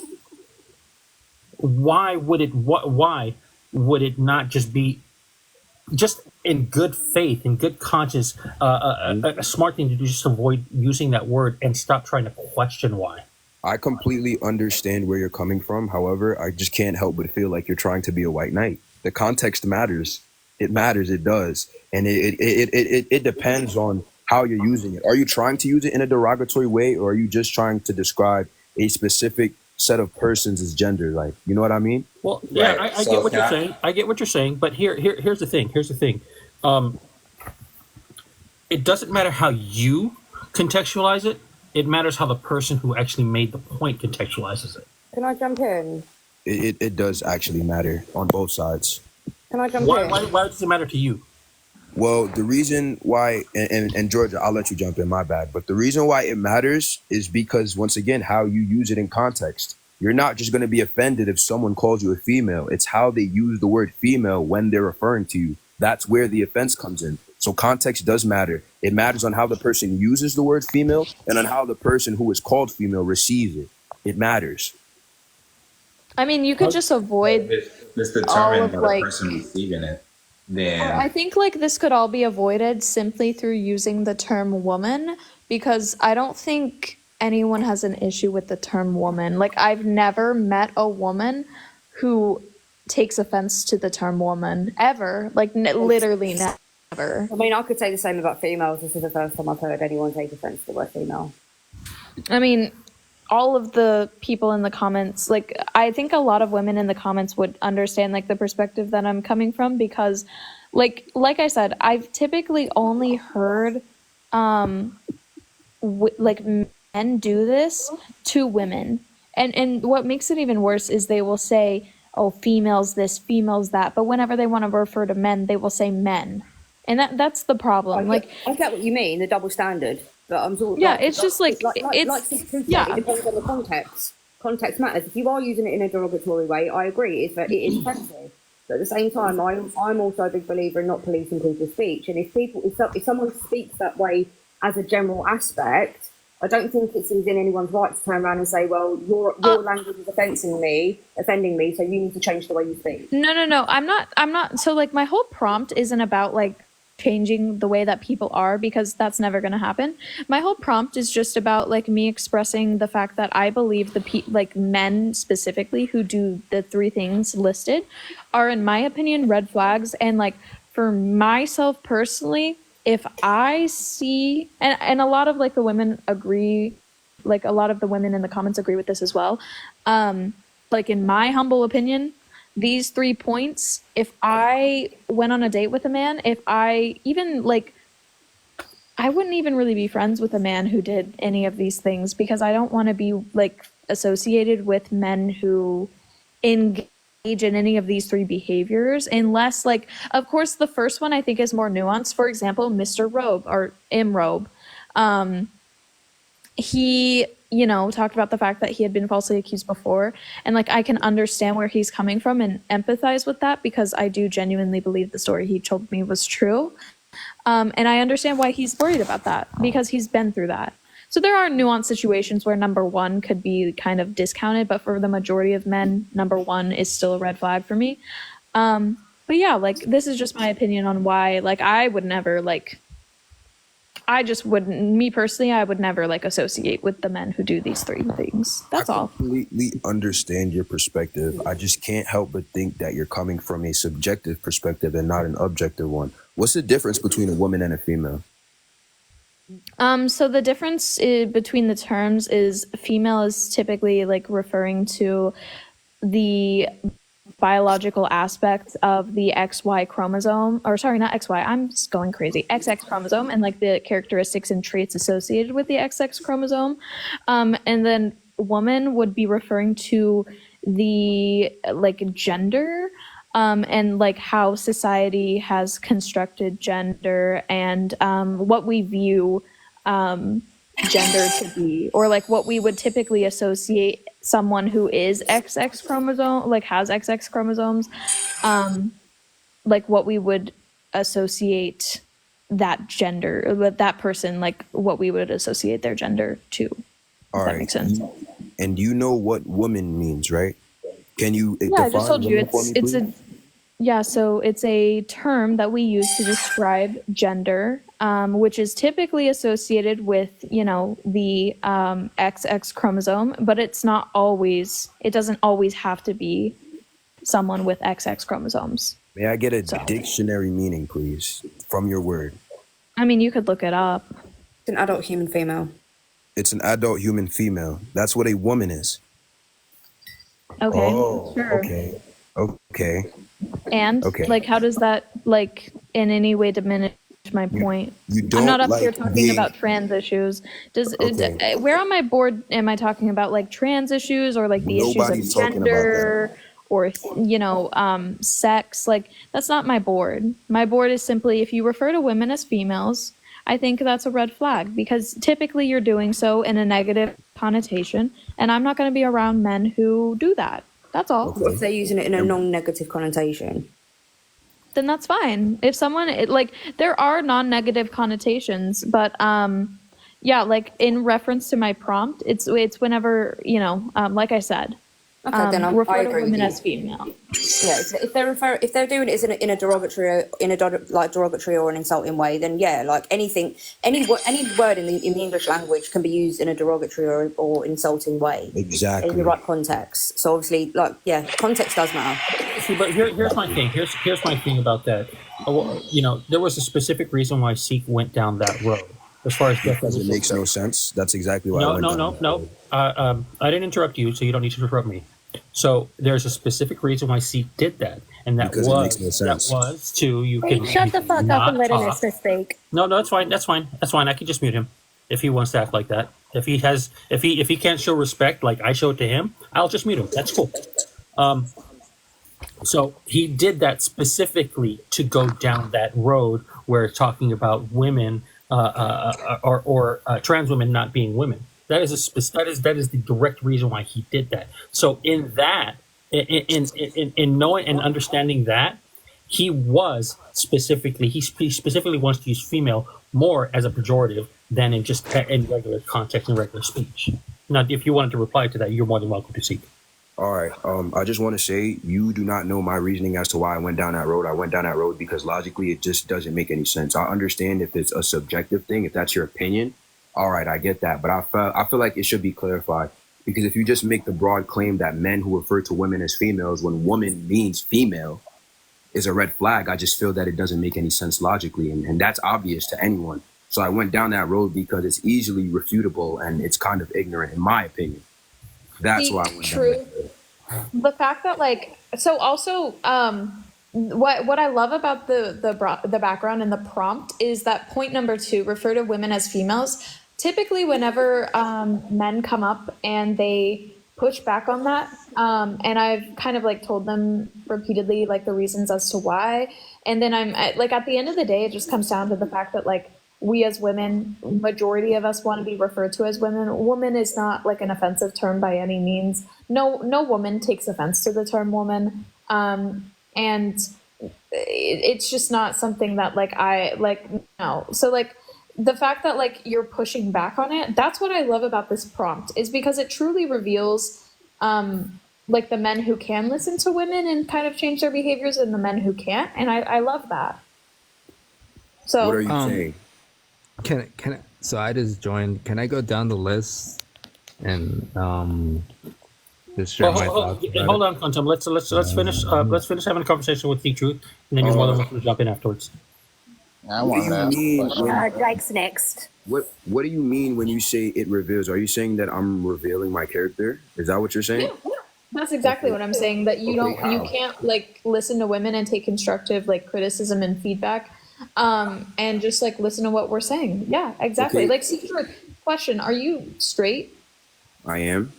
why would it not just be just in good faith, in good conscience, a smart thing to do, just avoid using that word and stop trying to question why? I completely understand where you're coming from. However, I just can't help but feel like you're trying to be a white knight. The context matters. It matters. It does. And it depends on how you're using it. Are you trying to use it in a derogatory way, or are you just trying to describe a specific set of persons as gender? Like, you know what I mean? Well, yeah, right. I get what you're saying. I get what you're saying. But here's the thing. It doesn't matter how you contextualize it. It matters how the person who actually made the point contextualizes it. Can I jump in? It does actually matter on both sides. Can I jump in? Why does it matter to you? Well, the reason why, and Georgia, I'll let you jump in, my bad. But the reason why it matters is because, once again, how you use it in context. You're not just going to be offended if someone calls you a female. It's how they use the word female when they're referring to you. That's where the offense comes in. So context does matter. It matters on how the person uses the word female and on how the person who is called female receives it. It matters. I mean, you could just avoid This all determined of by like. the person receiving it. Then I think like this could all be avoided simply through using the term woman, because I don't think anyone has an issue with the term woman. Like I've never met a woman who takes offense to the term woman ever. Like literally never. I mean, I could say the same about females. This is the first time I've heard anyone take offense to the word female. I mean, all of the people in the comments, like I think a lot of women in the comments would understand like the perspective that I'm coming from, because like I said, I've typically only heard like men do this to women, and what makes it even worse is they will say, oh, females this, females that, but whenever they want to refer to men, they will say men, and that's the problem. I get what you mean, the double standard. But I'm talking. Yeah, it's just like it's it depends on the context. Context matters. If you are using it in a derogatory way, I agree. It is offensive. But at the same time, I'm also a big believer in not policing people's speech. And if someone speaks that way as a general aspect, I don't think it's within anyone's right to turn around and say, well, your language is offending me, so you need to change the way you speak. No. I'm not. So like my whole prompt isn't about like changing the way that people are, because that's never going to happen. My whole prompt is just about like me expressing the fact that I believe like men specifically who do the three things listed are, in my opinion, red flags. And like for myself personally, if I see, and a lot of like the women agree, like a lot of the women in the comments agree with this as well. Like in my humble opinion, these 3 points, if I went on a date with a man, if I even like, I wouldn't even really be friends with a man who did any of these things, because I don't want to be like associated with men who engage in any of these 3 behaviors, unless like, of course, the first one I think is more nuanced. For example, Mr. Robe or M. Robe. He, talked about the fact that he had been falsely accused before. And like, I can understand where he's coming from and empathize with that, because I do genuinely believe the story he told me was true. And I understand why he's worried about that, because he's been through that. So there are nuanced situations where number 1 could be kind of discounted, but for the majority of men, number 1 is still a red flag for me. But yeah, like this is just my opinion on why, like I would never like, I just wouldn't, me personally, I would never like associate with the men who do these 3 things. That's all. I completely understand your perspective. I just can't help but think that you're coming from a subjective perspective and not an objective one. What's the difference between a woman and a female? So the difference between the terms is female is typically like referring to the biological aspect of the XY chromosome, or sorry, not XY, I'm just going crazy, XX chromosome, and like the characteristics and traits associated with the XX chromosome. And then woman would be referring to the like gender, and like how society has constructed gender, and what we view gender to be, or like what we would typically associate someone who is XX chromosome, like has XX chromosomes, like what we would associate that gender, that person, like what we would associate their gender to. All right. That makes sense. And you know what woman means, right? Can you define I just told you so it's a term that we use to describe gender, which is typically associated with, the XX chromosome, but it doesn't always have to be someone with XX chromosomes. May I get a dictionary meaning, please, from your word? I mean, you could look it up. It's an adult human female. It's an adult human female. That's what a woman is. Okay. Oh, sure. Okay. And like, how does that like in any way diminish my point? You don't. I'm not up like here talking about trans issues. Where on my board am I talking about like trans issues, or like the issues of gender, or sex? Like that's not my board. My board is simply, if you refer to women as females, I think that's a red flag, because typically you're doing so in a negative connotation, and I'm not going to be around men who do that. That's all. What if they're using it in a non-negative connotation? Then that's fine. If someone there are non-negative connotations, but yeah, like in reference to my prompt, it's whenever like I said, okay, then refer I to agree women with you. as female. Yeah, if they're doing it in a derogatory or an insulting way, then yeah, like any word in the English language can be used in a derogatory or insulting way. Exactly. In the right context. So obviously, context does matter. See, but here's my thing. Here's my thing about that. There was a specific reason why Sikh went down that road. As far as because it makes no sense. That's exactly why. No. I didn't interrupt you, so you don't need to interrupt me. So there's a specific reason why Sikh did that, and that because was to you can shut the fuck up and let him speak. No, that's fine. That's fine. I can just mute him if he wants to act like that. If he can't show respect like I showed to him, I'll just mute him. That's cool. So he did that specifically to go down that road where talking about women or trans women not being women. That is the direct reason why he did that. So in that, in knowing and understanding that, he specifically wants to use female more as a pejorative than in just in regular context and regular speech. Now, if you wanted to reply to that, you're more than welcome to speak. All right. I just want to say you do not know my reasoning as to why I went down that road. I went down that road because logically it just doesn't make any sense. I understand if it's a subjective thing, if that's your opinion. All right, I get that, but I feel like it should be clarified because if you just make the broad claim that men who refer to women as females when woman means female is a red flag, I just feel that it doesn't make any sense logically, and that's obvious to anyone. So I went down that road because it's easily refutable and it's kind of ignorant in my opinion. That's why I went down that road. The fact that like so also what I love about the background and the prompt is that point number 2, refer to women as females. Typically whenever men come up and they push back on that, and I've kind of like told them repeatedly like the reasons as to why, and then I'm like at the end of the day it just comes down to the fact that like we as women, majority of us want to be referred to as women. Woman is not like an offensive term by any means. No woman takes offense to the term woman. And it's just not something that like I like, no. So like the fact that like you're pushing back on it, that's what I love about this prompt, is because it truly reveals like the men who can listen to women and kind of change their behaviors and the men who can't. And I love that. So what are you saying? Can I, so I just joined. Can I go down the list and just share my thoughts? Hold on, Quantum. Let's finish. Let's finish having a conversation with Seek Truth, and then you're more than welcome to jump in afterwards. I want that. Drake's next. What do you mean when you say it reveals? Are you saying that I'm revealing my character? Is that what you're saying? Yeah. That's exactly what I'm saying. That you can't like listen to women and take constructive like criticism and feedback, and just like listen to what we're saying. Yeah, exactly. Okay. Like, secret question: are you straight? I am.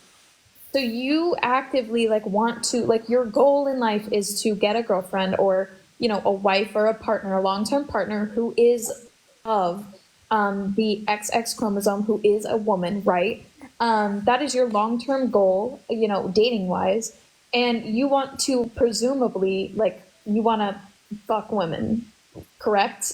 So you actively like want to like your goal in life is to get a girlfriend or a wife or a partner, a long-term partner who is of the XX chromosome, who is a woman, right? That is your long-term goal, dating wise. And you want to presumably you want to fuck women, correct?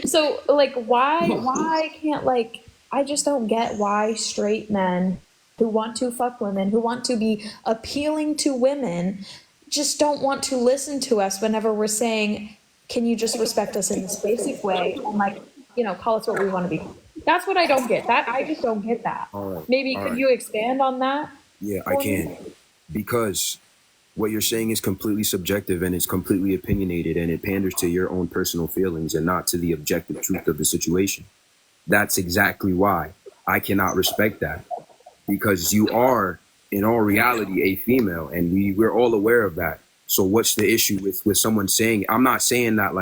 So why can't I just don't get why straight men who want to fuck women, who want to be appealing to women, just don't want to listen to us whenever we're saying, can you just respect us in this basic way and call us what we want to be. That's what I don't get. I just don't get that. All right. Maybe could you expand on that? Yeah, I can. Because what you're saying is completely subjective and it's completely opinionated and it panders to your own personal feelings and not to the objective truth of the situation. That's exactly why I cannot respect that. Because you are, in all reality, a female, and we're all aware of that. So what's the issue with someone saying, I'm not saying that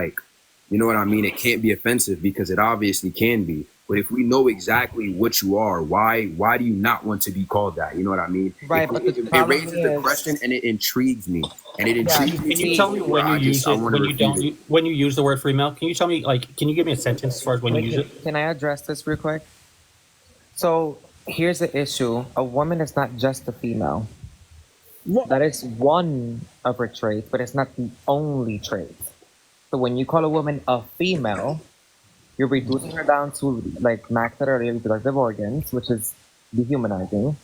you know what I mean? It can't be offensive because it obviously can be. But if we know exactly what you are, why do you not want to be called that? You know what I mean? Right, but it raises the question and it intrigues me. And it intrigues me. Can you tell me when you use it, when you use the word female? Can you tell me, can you give me a sentence as far as when you use it? Can I address this real quick? So here's the issue. A woman is not just a female. That is one of her traits, but it's not the only trait. So when you call a woman a female, you're reducing her down to Max said earlier, reproductive organs, which is dehumanizing,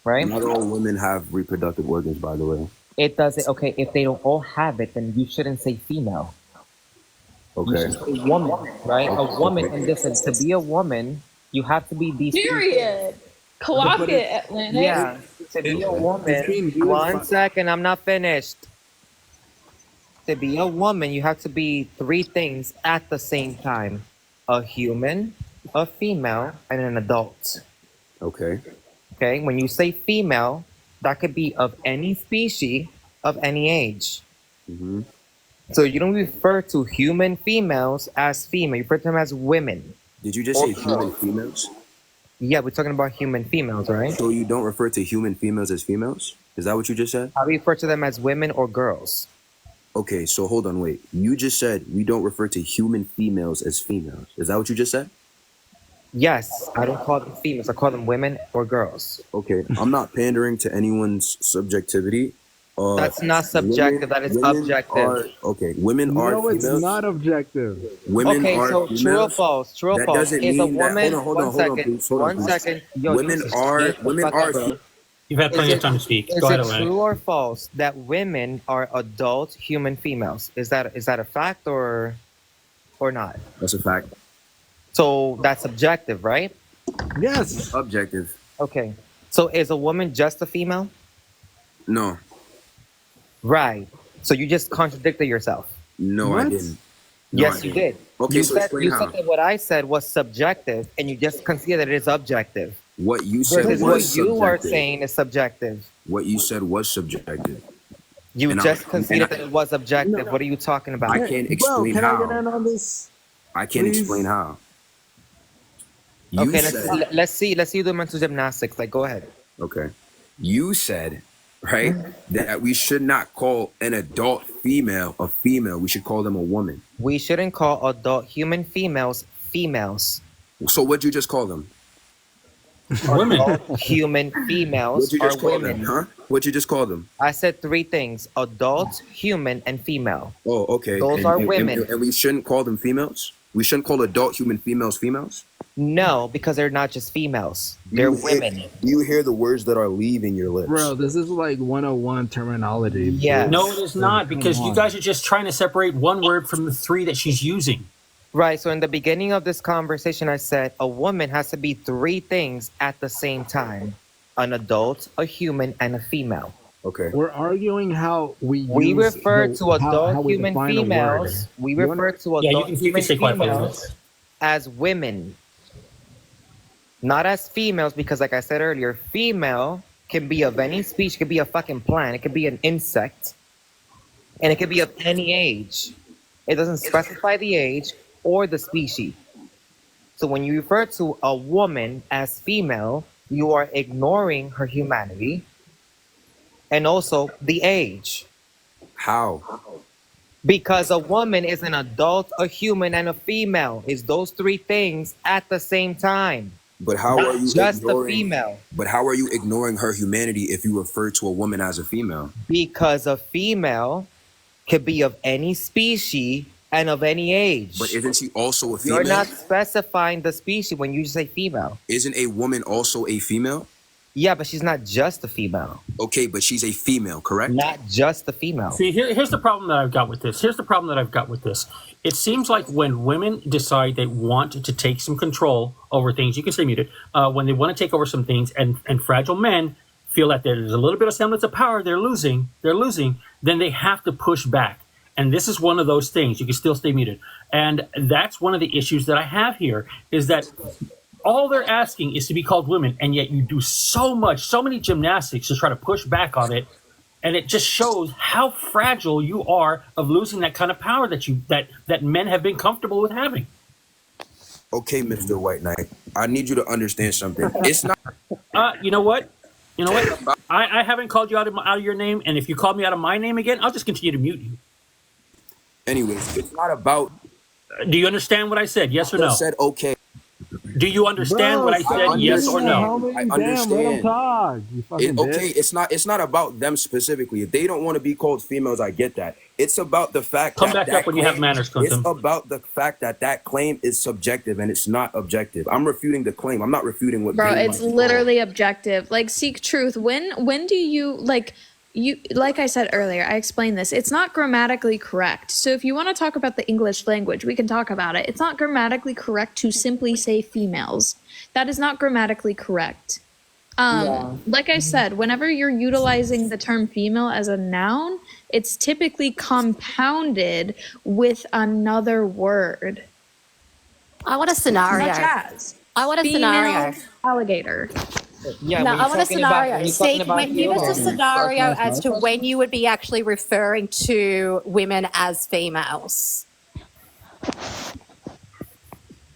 right? Not all women have reproductive organs, by the way. It doesn't. Okay, if they don't all have it, then you shouldn't say female. Okay. You should say woman, right? A woman, and listen, to be a woman, you have to be these. Period. Clock it, Atlantic. Yeah, to be a woman. 1 second, I'm not finished. To be a woman, you have to be 3 things at the same time: a human, a female, and an adult. Okay. Okay. When you say female, that could be of any species, of any age. Mm-hmm. So you don't refer to human females as female. You refer to them as women. Did you just say human females? Yeah, we're talking about human females, right? So you don't refer to human females as females? Is that what you just said? I refer to them as women or girls. Okay, so hold on, wait. You just said we don't refer to human females as females. Is that what you just said? Yes, I don't call them females. I call them women or girls. Okay, I'm not pandering to anyone's subjectivity. That's not subjective. That is objective. Women are No, it's females. not objective. Women Okay, are so true or females. false? True or That false? doesn't Is a mean that. woman? Hold on, please. Hold on, One please. second. Yo, Women Jesus, are shut the women fuck are. up, bro. You've had plenty of time to speak. Is Go ahead, it Oleg. true or false that women are adult human females? Is that a fact or not? That's a fact. So that's subjective, right? Yes. Objective. Okay. So is a woman just a female? No. Right. So you just contradicted yourself. No, I didn't. No, Yes, I you didn't. did. Okay, you so said explain you how. said that what I said was subjective, and you just conceded that it is objective. What you said Versus was what you are subjective. saying is subjective. What you said was subjective. You And just I- conceded and I- that it was objective. What are you talking about? I can't explain Bro, can how. I get in on this? I can't please? explain how. You Okay, said, let's see you do mental gymnastics. Like, go ahead. okay. You said, right, that we should not call an adult female a female. We should call them a woman. We shouldn't call adult human females females. So what'd you just call them? Women. Adult human females What'd you are just call women. them? Huh? What'd you just call them? I said three things: adult, human, and female. Oh, okay. Those are women. And we shouldn't call them females? We shouldn't call adult human females females? No, because they're not just females. They're women. Do you hear the words that are leaving your lips? Bro, this is like 101 terminology. Yeah. No, it is not, because you guys are just trying to separate one word from the three that she's using. Right. So in the beginning of this conversation, I said a woman has to be three things at the same time: an adult, a human, and a female. Okay. We're arguing how we refer use to how adult we human define a word. females. We You wanna- refer to Yeah, adult you can human stay quiet for a minute. females as women, not as females. Because, like I said earlier, female can be of any species. It could be a fucking plant. It could be an insect, and it could be of any age. It doesn't specify the age or the species. So when you refer to a woman as female, you are ignoring her humanity and also the age. How? Because a woman is an adult, a human, and a female. It's those three things at the same time. But how Not are you just ignoring, a female? But how are you ignoring her humanity if you refer to a woman as a female? Because a female could be of any species and of any age. But isn't she also a female? You're not specifying the species when you say female. Isn't a woman also a female? Yeah, but she's not just a female. Okay, but she's a female, correct? Not just a female. See, here's the problem that I've got with this. It seems like when women decide they want to take some control over things, you can stay muted, when they want to take over some things, and fragile men feel that there's a little bit of semblance of power they're losing, then they have to push back. And this is one of those things. You can still stay muted. And that's one of the issues that I have here, is that all they're asking is to be called women, and yet you do so many gymnastics to try to push back on it, and it just shows how fragile you are of losing that kind of power that men have been comfortable with having. Okay, Mr. White Knight, I need you to understand something. It's not. You know what? I haven't called you out of your name, and if you call me out of my name again, I'll just continue to mute you. Anyways, it's not about. Do you understand what I said? Yes or I no? said okay. Do you understand what I said? Yes or no? I understand. Let him talk. You fucking Okay, bitch. it's not about them specifically. If they don't want to be called females, I get that. It's about the fact Come that back up when you have manners, It's Kuntum. about the fact that claim is subjective and it's not objective. I'm refuting the claim. I'm not refuting what. Bro, they it's want. literally objective. Like, seek truth. When do you like I said earlier, I explained this. It's not grammatically correct. So if you want to talk about the English language, we can talk about it. It's not grammatically correct to simply say females. That is not grammatically correct. Like I said, whenever you're utilizing the term female as a noun, it's typically compounded with another word. I want a scenario. Such as I want a scenario. Alligator. Yeah, No, when I you're want a talking about- scenario. when you're talking Seek, about give us a humans. scenario as to when you would be actually referring to women as females.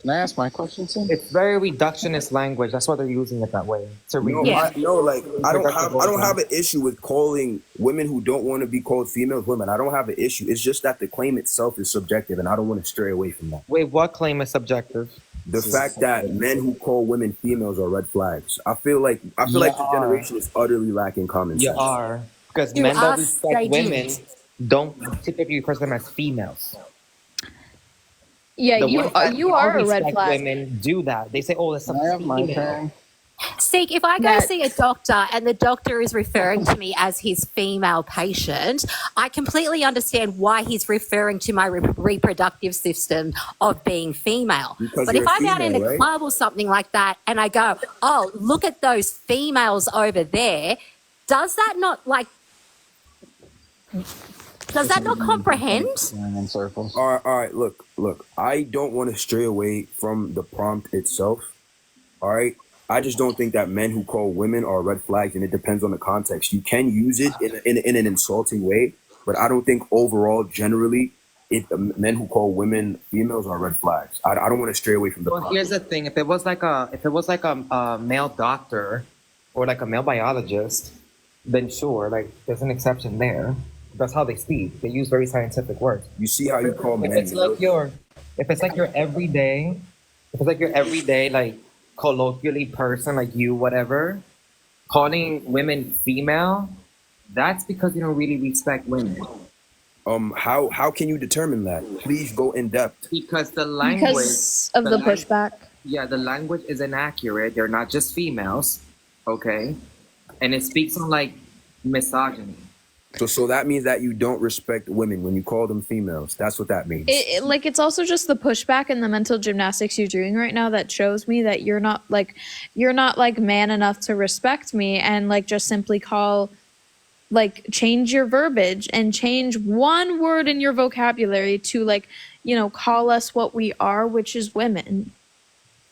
Can I ask my question soon? It's very reductionist language. That's why they're using it that way. To No, Yeah. I don't have an issue with calling women who don't want to be called females women. I don't have an issue. It's just that the claim itself is subjective, and I don't want to stray away from that. Wait, what claim is subjective? The fact that men who call women females are red flags. I feel like the are. generation is utterly lacking common You sense. are. Because You men that asked, they respect women did. don't typically refer to them as females. Yeah, The ones that you don't are a red respect flag. women do that. They say, "Oh, that's Can a I have my female." turn? See, if I go Matt. see a doctor and the doctor is referring to me as his female patient, I completely understand why he's referring to my reproductive system of being female. Because But if you're a I'm out in female, a right? club or something like that and I go, oh, look at those females over there, does that not comprehend? Going in circles. All right. Look. I don't want to stray away from the prompt itself. All right. I just don't think that men who call women are red flags, and it depends on the context. You can use it in an insulting way, but I don't think overall, generally, men who call women females are red flags. I don't want to stray away from the Well, prompt. here's the thing: if it was like a male doctor or like a male biologist, then sure, like there's an exception there. That's how they speak. They use very scientific words. You see how you call If men it's like your, if it's like your everyday, if it's like your everyday like colloquially person like you, whatever, calling women female, that's because you don't really respect women. How can you determine that? Please go in depth. Because the language Because of the pushback. Yeah, the language is inaccurate. They're not just females, okay? And it speaks on like misogyny. So that means that you don't respect women when you call them females. That's what that means. It's also just the pushback and the mental gymnastics you're doing right now that shows me that you're not like man enough to respect me, and like just simply change your verbiage and change one word in your vocabulary to call us what we are, which is women.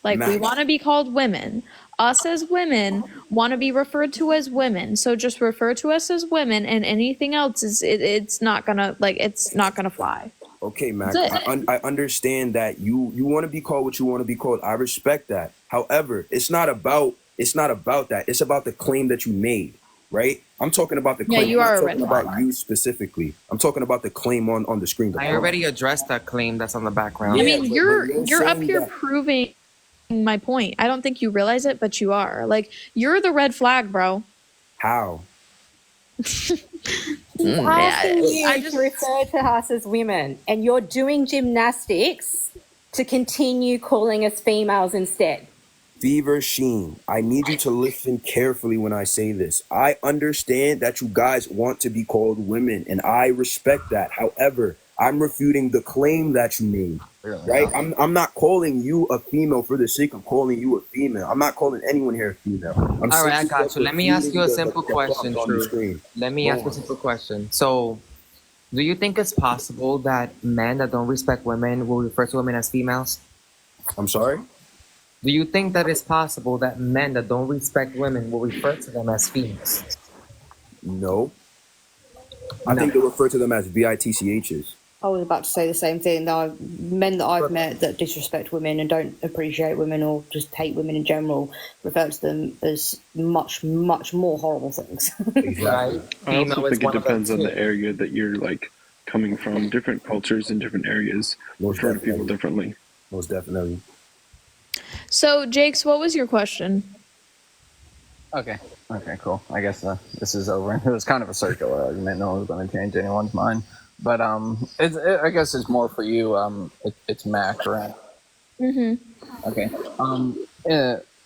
We want to be called women. Us as women want to be referred to as women. So just refer to us as women, and anything else it's not gonna fly. Okay, Mac. I understand that you want to be called what you want to be called. I respect that. However, it's not about that. It's about the claim that you made, right? I'm talking about the claim. Yeah, you are I'm a red talking flag. about you specifically. I'm talking about the claim on the screen. I already addressed that claim that's on the background. I mean, you're up saying here that- proving my point. I don't think you realize it, but you are. You're the red flag, bro. How? Asking you to refer to us as women, and you're doing gymnastics to continue calling us females instead. Fever Sheen, I need you to listen carefully when I say this. I understand that you guys want to be called women, and I respect that. However, I'm refuting the claim that you made. Right? I'm not calling you a female for the sake of calling you a female. I'm not calling anyone here a female. All right, I got you. Let me ask you a simple question, True. Let me ask you a simple question. So, do you think it's possible that men that don't respect women will refer to women as females? I'm sorry? Do you think that it's possible that men that don't respect women will refer to them as females? No. I think they refer to them as bitchs. I was about to say the same thing. Men that I've met that disrespect women and don't appreciate women or just hate women in general refer to them as much, much more horrible things. Right. I also think it depends on the area that you're coming from. Different cultures in different areas refer to people differently. Most definitely. So, Jakes, what was your question? Okay, cool. I guess this is over. It was kind of a circular argument. No one's going to change anyone's mind. But I guess it's more for you. It's Mac, right? Mm-hmm. Okay. I'm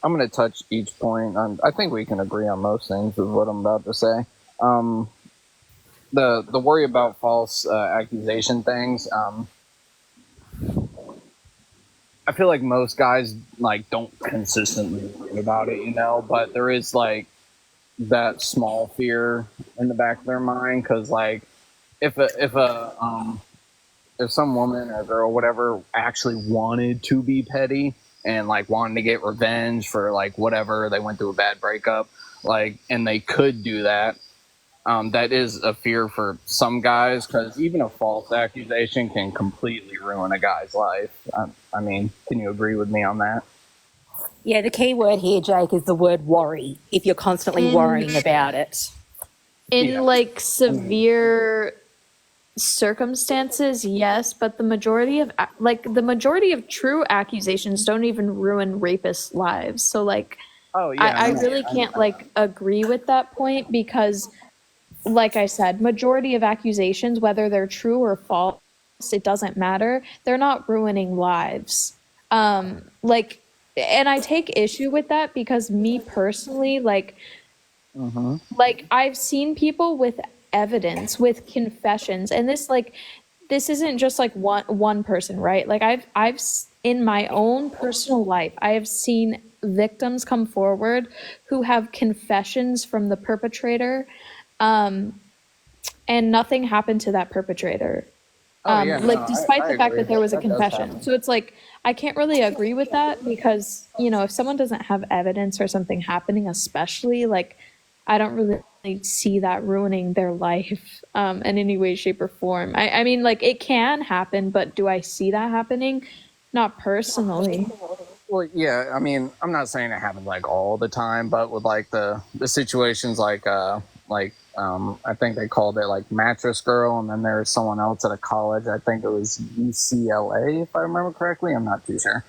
going to touch each point. I think we can agree on most things with what I'm about to say. The worry about false accusation things. I feel like most guys don't consistently worry about it, but there is that small fear in the back of their mind, because if some woman or girl, whatever, actually wanted to be petty and wanted to get revenge for whatever, they went through a bad breakup, and they could do that. That is a fear for some guys, because even a false accusation can completely ruin a guy's life. I mean, can you agree with me on that? Yeah, the key word here, Jake, is the word worry, if you're constantly worrying about it. In severe circumstances, yes, but the majority of true accusations don't even ruin rapists' lives. So I really can't agree with that point, because like I said, majority of accusations, whether they're true or false, it doesn't matter. They're not ruining lives. Like, and I take issue with that because me personally, like I've seen people with evidence, with confessions, and this isn't just like one person, right? Like in my own personal life, I have seen victims come forward who have confessions from the perpetrator, and nothing happened to that perpetrator. Oh yeah, no, Despite I the fact agree. that there was a That does confession. happen. So it's like, I can't really agree with that because, if someone doesn't have evidence or something happening, especially, like, I don't really see that ruining their life in any way, shape, or form. I mean, like, it can happen, but do I see that happening? Not personally. Well, yeah, I mean, I'm not saying it happens like all the time, but with like the situations I think they called it like Mattress Girl, and then there's someone else at a college. I think it was UCLA, if I remember correctly. I'm not too sure,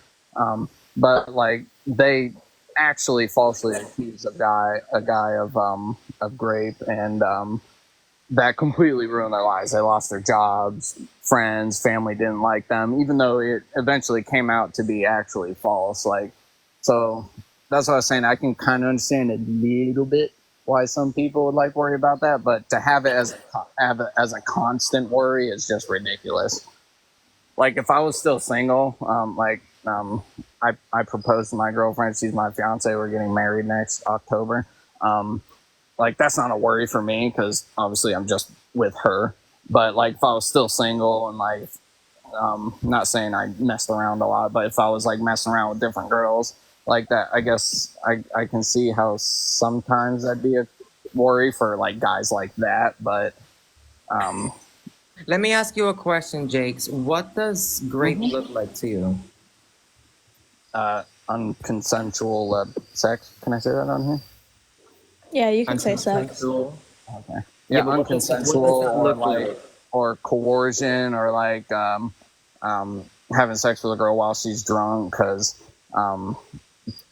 but like they actually falsely accused a guy of rape, and that completely ruined their lives. They lost their jobs, friends, family didn't like them, even though it eventually came out to be actually false. Like, so that's what I was saying. I can kind of understand a little bit why some people would like worry about that, but to have it as a constant worry is just ridiculous. Like, if I was still single, I proposed to my girlfriend. She's my fiance. We're getting married next October. Like, that's not a worry for me because obviously I'm just with her. But like, if I was still single and like, not saying I messed around a lot, but if I was like messing around with different girls like that, I guess I can see how sometimes that'd be a worry for like guys like that. But Let me ask you a question, Jakes. What does grape look like to you? Unconsensual sex. Can I say that on here? Yeah, you can say sex. Unconsensual. Okay. Yeah, Yeah, but what does unconsensual it or look like like? or coercion or like having sex with a girl while she's drunk because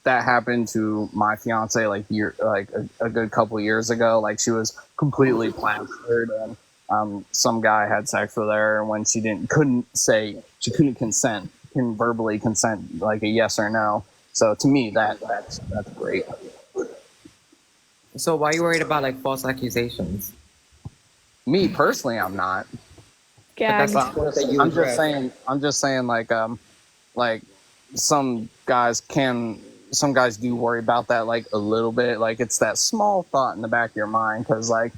that happened to my fiance like a good couple years ago. Like, she was completely plastered and some guy had sex with her, and when she couldn't consent, couldn't verbally consent like a yes or no. So to me that's great. So why are you worried about like false accusations? Me personally, I'm not. But that's Gagged. the point that you I'm just addressed. saying like some guys do worry about that like a little bit. Like, it's that small thought in the back of your mind because like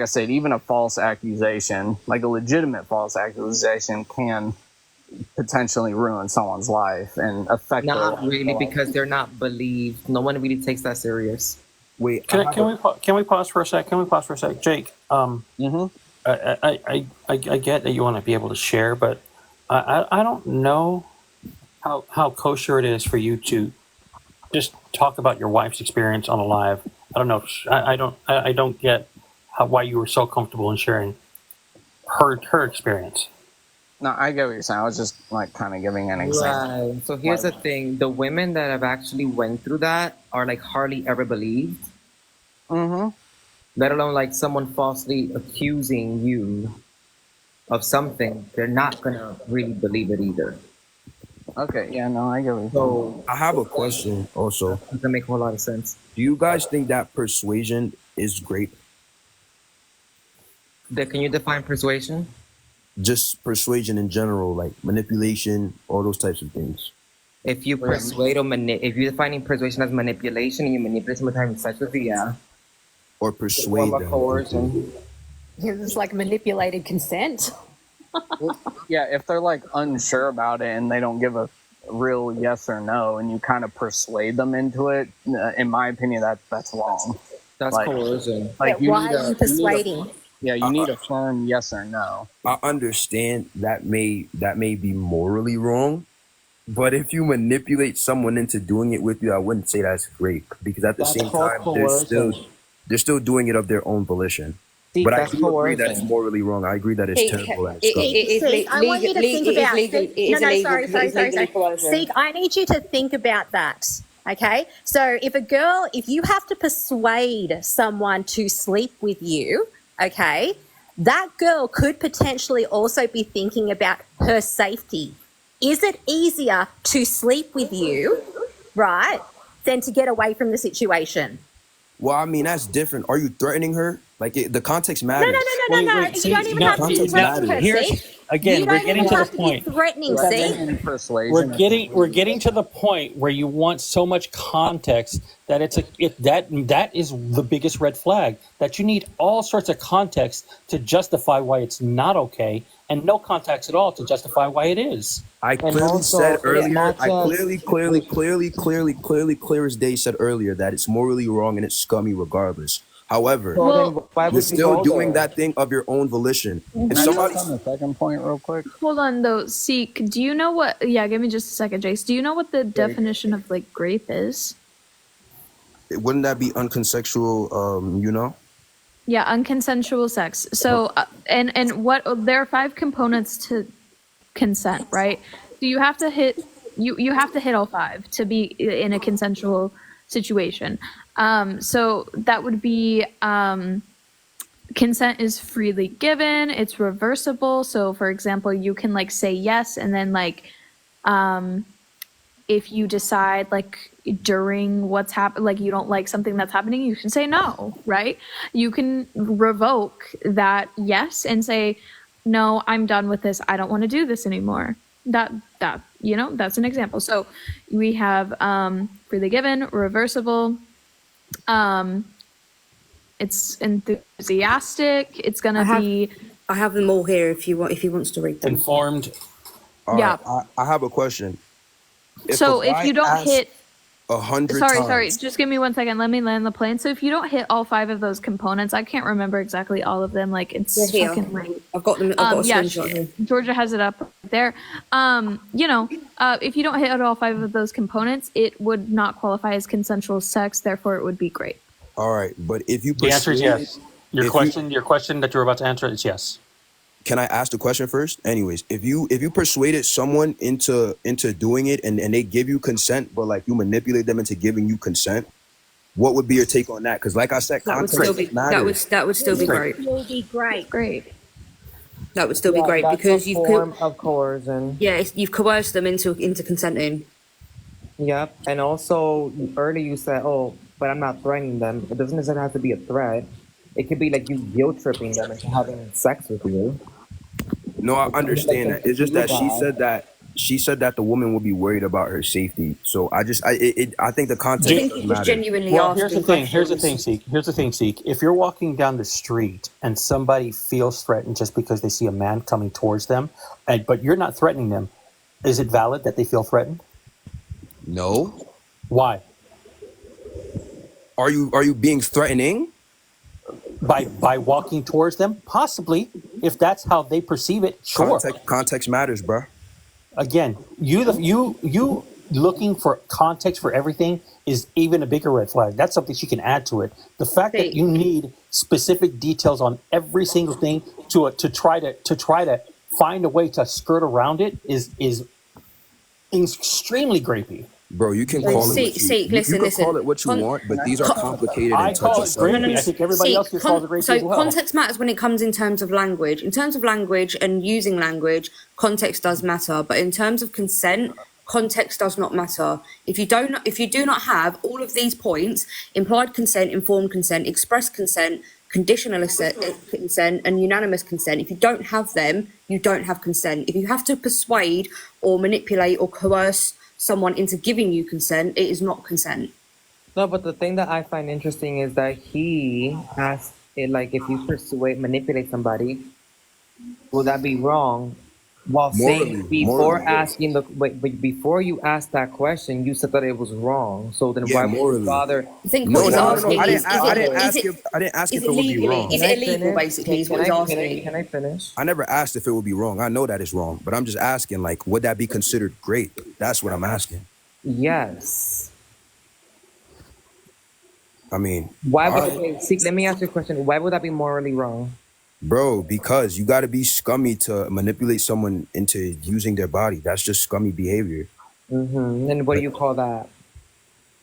I said, even a false accusation, like a legitimate false accusation, can potentially ruin someone's life and affect their Not life. really, because they're not believed. No one really takes that serious. Wait, Can we pause for a sec? Jake, Mm-hmm. I get that you want to be able to share, but I don't know how kosher it is for you to just talk about your wife's experience on a live. I don't know. I don't get why you were so comfortable in sharing her experience. No, I get what you're saying. I was just like kind of giving an example. Right. So here's the thing: the women that have actually went through that are like hardly ever believed. Mm-hmm. Let alone like someone falsely accusing you of something. They're not gonna really believe it either. Okay. Yeah. No, I get what you're saying. So I have a question also. doesn't make a whole lot of sense. Do you guys think that persuasion is great? Can you define persuasion? Just persuasion in general, like manipulation, all those types of things. If you persuade or if you're defining persuasion as manipulation and you manipulate someone having sex with you, yeah. Or persuade them. Coercion. It's like manipulated consent. Yeah, if they're like unsure about it and they don't give a real yes or no, and you kind of persuade them into it, in my opinion, that's wrong. That's like, coercion. Like, Why are you persuading? You need a firm yes or no. I understand that may be morally wrong, but if you manipulate someone into doing it with you, I wouldn't say that's great, because at the same time they're still doing it of their own volition. But I do agree that it's morally wrong. I agree that it's terrible. I want you to think about. Seek, I need you to think about that. Okay, so if you have to persuade someone to sleep with you, okay, that girl could potentially also be thinking about her safety. Is it easier to sleep with you, right, than to get away from the situation? Well, I mean, that's different. Are you threatening her? Like, the context No, no, no, matters. no, no, no. You don't even have to be Context threatening her, matters. see? Again, You we're don't getting even to the have to be point. threatening, That see? ain't any persuasion. We're getting to the point where you want so much context that that is the biggest red flag, that you need all sorts of context to justify why it's not okay, and no context at all to justify why it is. I And clearly said also, it's earlier, not I just clear as day said earlier that it's morally wrong and it's scummy regardless. However, so then why you're would you still go doing there? that thing of your own volition. If Do somebody, you, On the second point, real quick. hold on though, Seek, do you know what, yeah, give me just a second, Jace. Do you know what the definition of like grape is? wouldn't that be unconsensual? You know, Yeah, unconsensual sex. So, and what, there are 5 components to consent, right? So you have to hit, you have to hit all 5 to be in a consensual situation. So that would be, consent is freely given, it's reversible. So for example, you can like say yes, and then like, if you decide like during what's happened, like you don't like something that's happening, you can say no, right? You can revoke that yes and say, no, I'm done with this. I don't want to do this anymore. That, that's an example. So we have freely given, reversible, it's enthusiastic, it's gonna be. I have them all here if you want. If he wants to read them. Informed. all Yeah. right, I have a question. So a if guy you don't asks hit, 100 sorry, times, just give me 1 second. Let me land the plane. So if you don't hit all 5 of those components, I can't remember exactly all of them. Like it's Yeah, here. fucking late. I've got them. I've got a Yeah, screenshot here. Georgia has it up there. If you don't hit all 5 of those components, it would not qualify as consensual sex. Therefore, it would be great. all right, but if you The answer is persuade- yes. Your if question that you're about to answer is yes. Can I ask the question first? Anyways, if you persuaded someone into doing it and they give you consent, but like you manipulate them into giving you consent, what would be your take on that? Because like I said, That would context still be matters. that would still be great. Will be great. Great. That would still be Yeah, great that's because a you've form of coercion. you've coerced them into consenting. Yep. And also, earlier you said, "Oh, but I'm not threatening them." It doesn't necessarily have to be a threat. It could be like you guilt tripping them into having sex with you. No, I understand that. It's just that Suicide. she said that the woman would be worried about her safety. So I think the context I think he was matters. genuinely Well, asking here's the thing. Here's the questions. thing, Seek. Here's the thing, Seek. If you're walking down the street and somebody feels threatened just because they see a man coming towards them, but you're not threatening them, is it valid that they feel threatened? No. Why? Are you being threatening? By walking towards them, possibly, if that's how they perceive it. Sure. Context matters, bro. Again, you looking for context for everything is even a bigger red flag. That's something she can add to it. The fact that you need specific details on every single thing to try to find a way to skirt around it is extremely grapey. Bro, you can So, call see- it see, you listen, can listen. call it what you want, but these are complicated I and call touchy it subjects. grapey. I think everybody else here calls it grapey as So well. context matters when it comes in terms of language. In terms of language and using language, context does matter. But in terms of consent, context does not matter. If you do not have all of these points, implied consent, informed consent, express consent, conditional consent, and unanimous consent, if you don't have them, you don't have consent. If you have to persuade or manipulate or coerce someone into giving you consent, it is not consent. No, but the thing that I find interesting is that he asked it like if you manipulate somebody, will that be wrong? While saying before you asked that question, you said that it was wrong. So then why would you bother? I think what he's asking I is, didn't ask if it would be wrong. Is it illegal, basically, is what he's asking. Can I finish? I never asked if it would be wrong. I know that it's wrong, but I'm just asking, like, would that be considered grape? That's what I'm asking. Yes. I mean, Why would let me ask you a question. Why would that be morally wrong? bro, because you got to be scummy to manipulate someone into using their body. That's just scummy behavior. Mm-hmm. And what do you call that?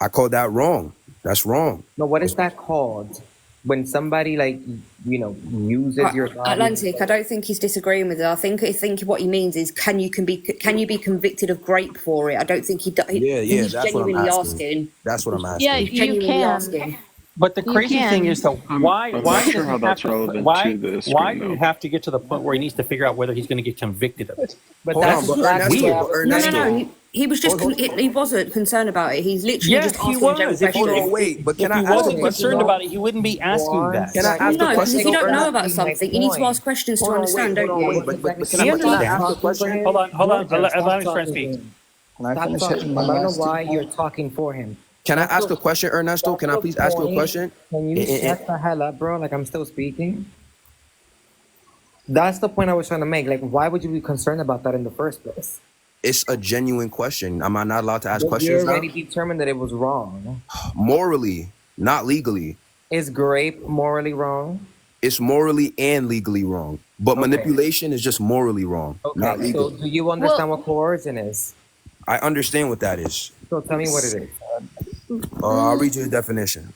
I call that wrong. That's wrong. No, what is that called? when somebody like uses your body. Atlantic, I don't think he's disagreeing with it. I think what he means is can you be convicted of rape for it? I don't think he's that's what I'm genuinely asking. asking. That's what I'm asking. Yeah, He's you genuinely can. asking. But the You crazy thing can. is though, why I'm why not sure does how he that's have to relevant why to this why screen, do you though. have to get to the point where he needs to figure out whether he's going to get convicted of it? But Hold that's on, but exactly Ernesto, what I was No. He was just Hold- he wasn't concerned about it. He's literally Yes, just he asking a general was. If he, question. Hold on, wait, but if can I he ask a wasn't question? concerned about it, he wouldn't be asking that. Can I ask a No, question? because if you don't know Ernest? about something, you need to ask questions to understand, don't you? But He can I understands. ask a question? Hold on. Georgia, Let stop his friend talking speak. to him. Can I Stop finish talking hitting to my him. I don't know last why 2 you're points? talking for him. Can I That's ask the- a question, Ernesto? that's Can I the please ask you a point. question? Can you Eh, shut the hell up, bro? Like I'm still speaking. That's the point I was trying to make. Like, why would you be concerned about that in the first place? It's a genuine question. Am I not allowed to ask But you questions now? already determined that it was wrong. Morally, not legally. Is grape morally wrong? It's morally and legally wrong. But manipulation is just morally wrong, not Okay, so legally. do you understand what coercion is? I understand what that is. So tell me what it is. I'll read you the definition.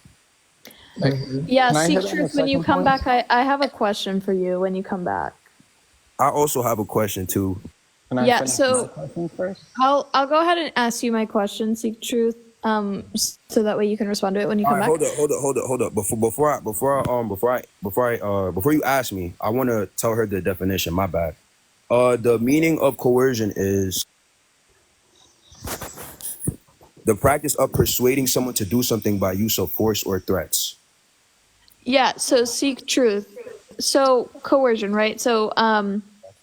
Yeah, Can I seek hit on the truth. When you second come point? back, I have a question for you when you come back. I also have a question too. Can I Yeah, finish so my question first? I'll go ahead and ask you my question, seek truth, so that way you can respond to it when you All come right, back. hold up. Before you ask me, I want to tell her the definition. My bad. The meaning of coercion is the practice of persuading someone to do something by use of force or threats. Yeah, so seek truth. So coercion, right? So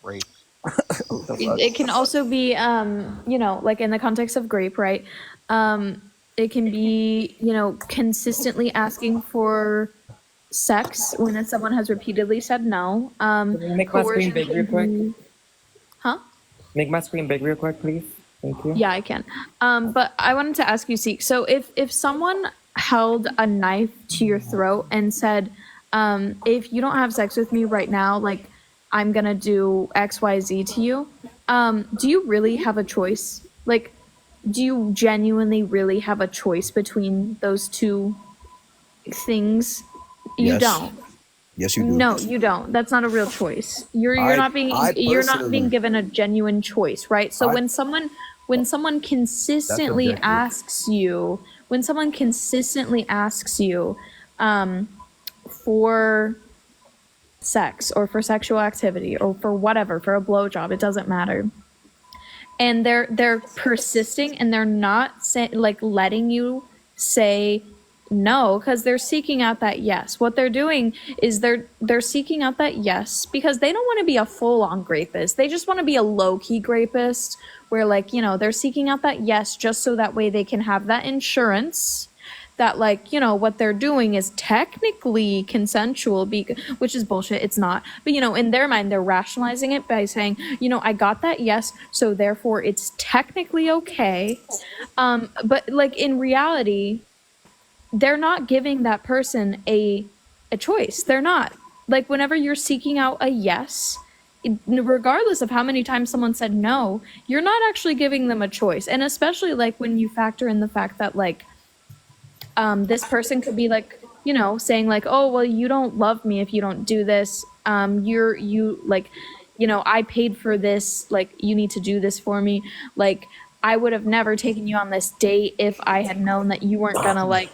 Rape. it can also be like in the context of grape, right? It can be, consistently asking for sex when someone has repeatedly said no. Can you make my screen Coercion big real can quick? be, huh? Make my screen big real quick, please. Thank you. Yeah, I can. But I wanted to ask you, Seek. So if someone held a knife to your throat and said, if you don't have sex with me right now, like I'm gonna do XYZ to you, do you really have a choice? Like, do you genuinely really have a choice between those two things? You Yes. don't. Yes, you do. No, you don't. That's not a real choice. You're I not being personally- given a genuine choice, right? So I- when someone consistently objective. asks you, for sex or for sexual activity or for whatever, for a blowjob, it doesn't matter. And they're persisting and they're not letting you say no, because they're seeking out that yes. What they're doing is they're seeking out that yes because they don't want to be a full-on grapist. They just want to be a low-key grapist where they're seeking out that yes just so that way they can have that insurance that what they're doing is technically consensual, which is bullshit. It's not. But in their mind, they're rationalizing it by saying, I got that yes, so therefore it's technically okay. But in reality, they're not giving that person a choice. They're not. Whenever you're seeking out a yes, regardless of how many times someone said no, you're not actually giving them a choice. And especially when you factor in the fact that this person could be saying oh, well, you don't love me if you don't do this. I paid for this. You need to do this for me. I would have never taken you on this date if I had known that you weren't gonna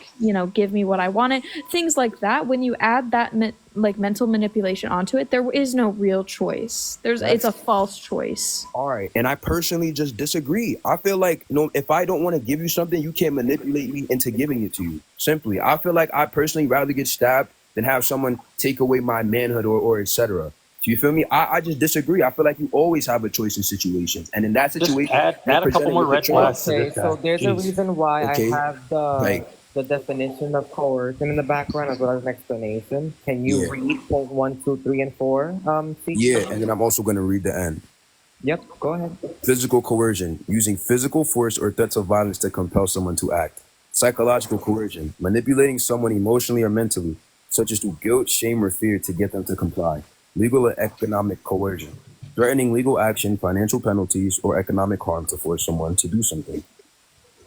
give me what I wanted. Things like that. When you add that mental manipulation onto it, there is no real choice. It's a false choice. All right, and I personally just disagree. I feel like if I don't want to give you something, you can't manipulate me into giving it to you. Simply, I feel like I personally rather get stabbed than have someone take away my manhood or etc. Do you feel me? I just disagree. I feel like you always have a choice in situations, and in that situation, add a couple more red flags to Okay, this guy. so there's a Jeez. reason why Okay. I have the definition of coercion in the background as well as an explanation. Can you read point 1, 2, 3, and 4? Yeah, and then I'm also going to read the end. Yep, go ahead. Physical coercion, using physical force or threats of violence to compel someone to act. Psychological coercion, manipulating someone emotionally or mentally, such as through guilt, shame, or fear to get them to comply. Legal or economic coercion, threatening legal action, financial penalties, or economic harm to force someone to do something.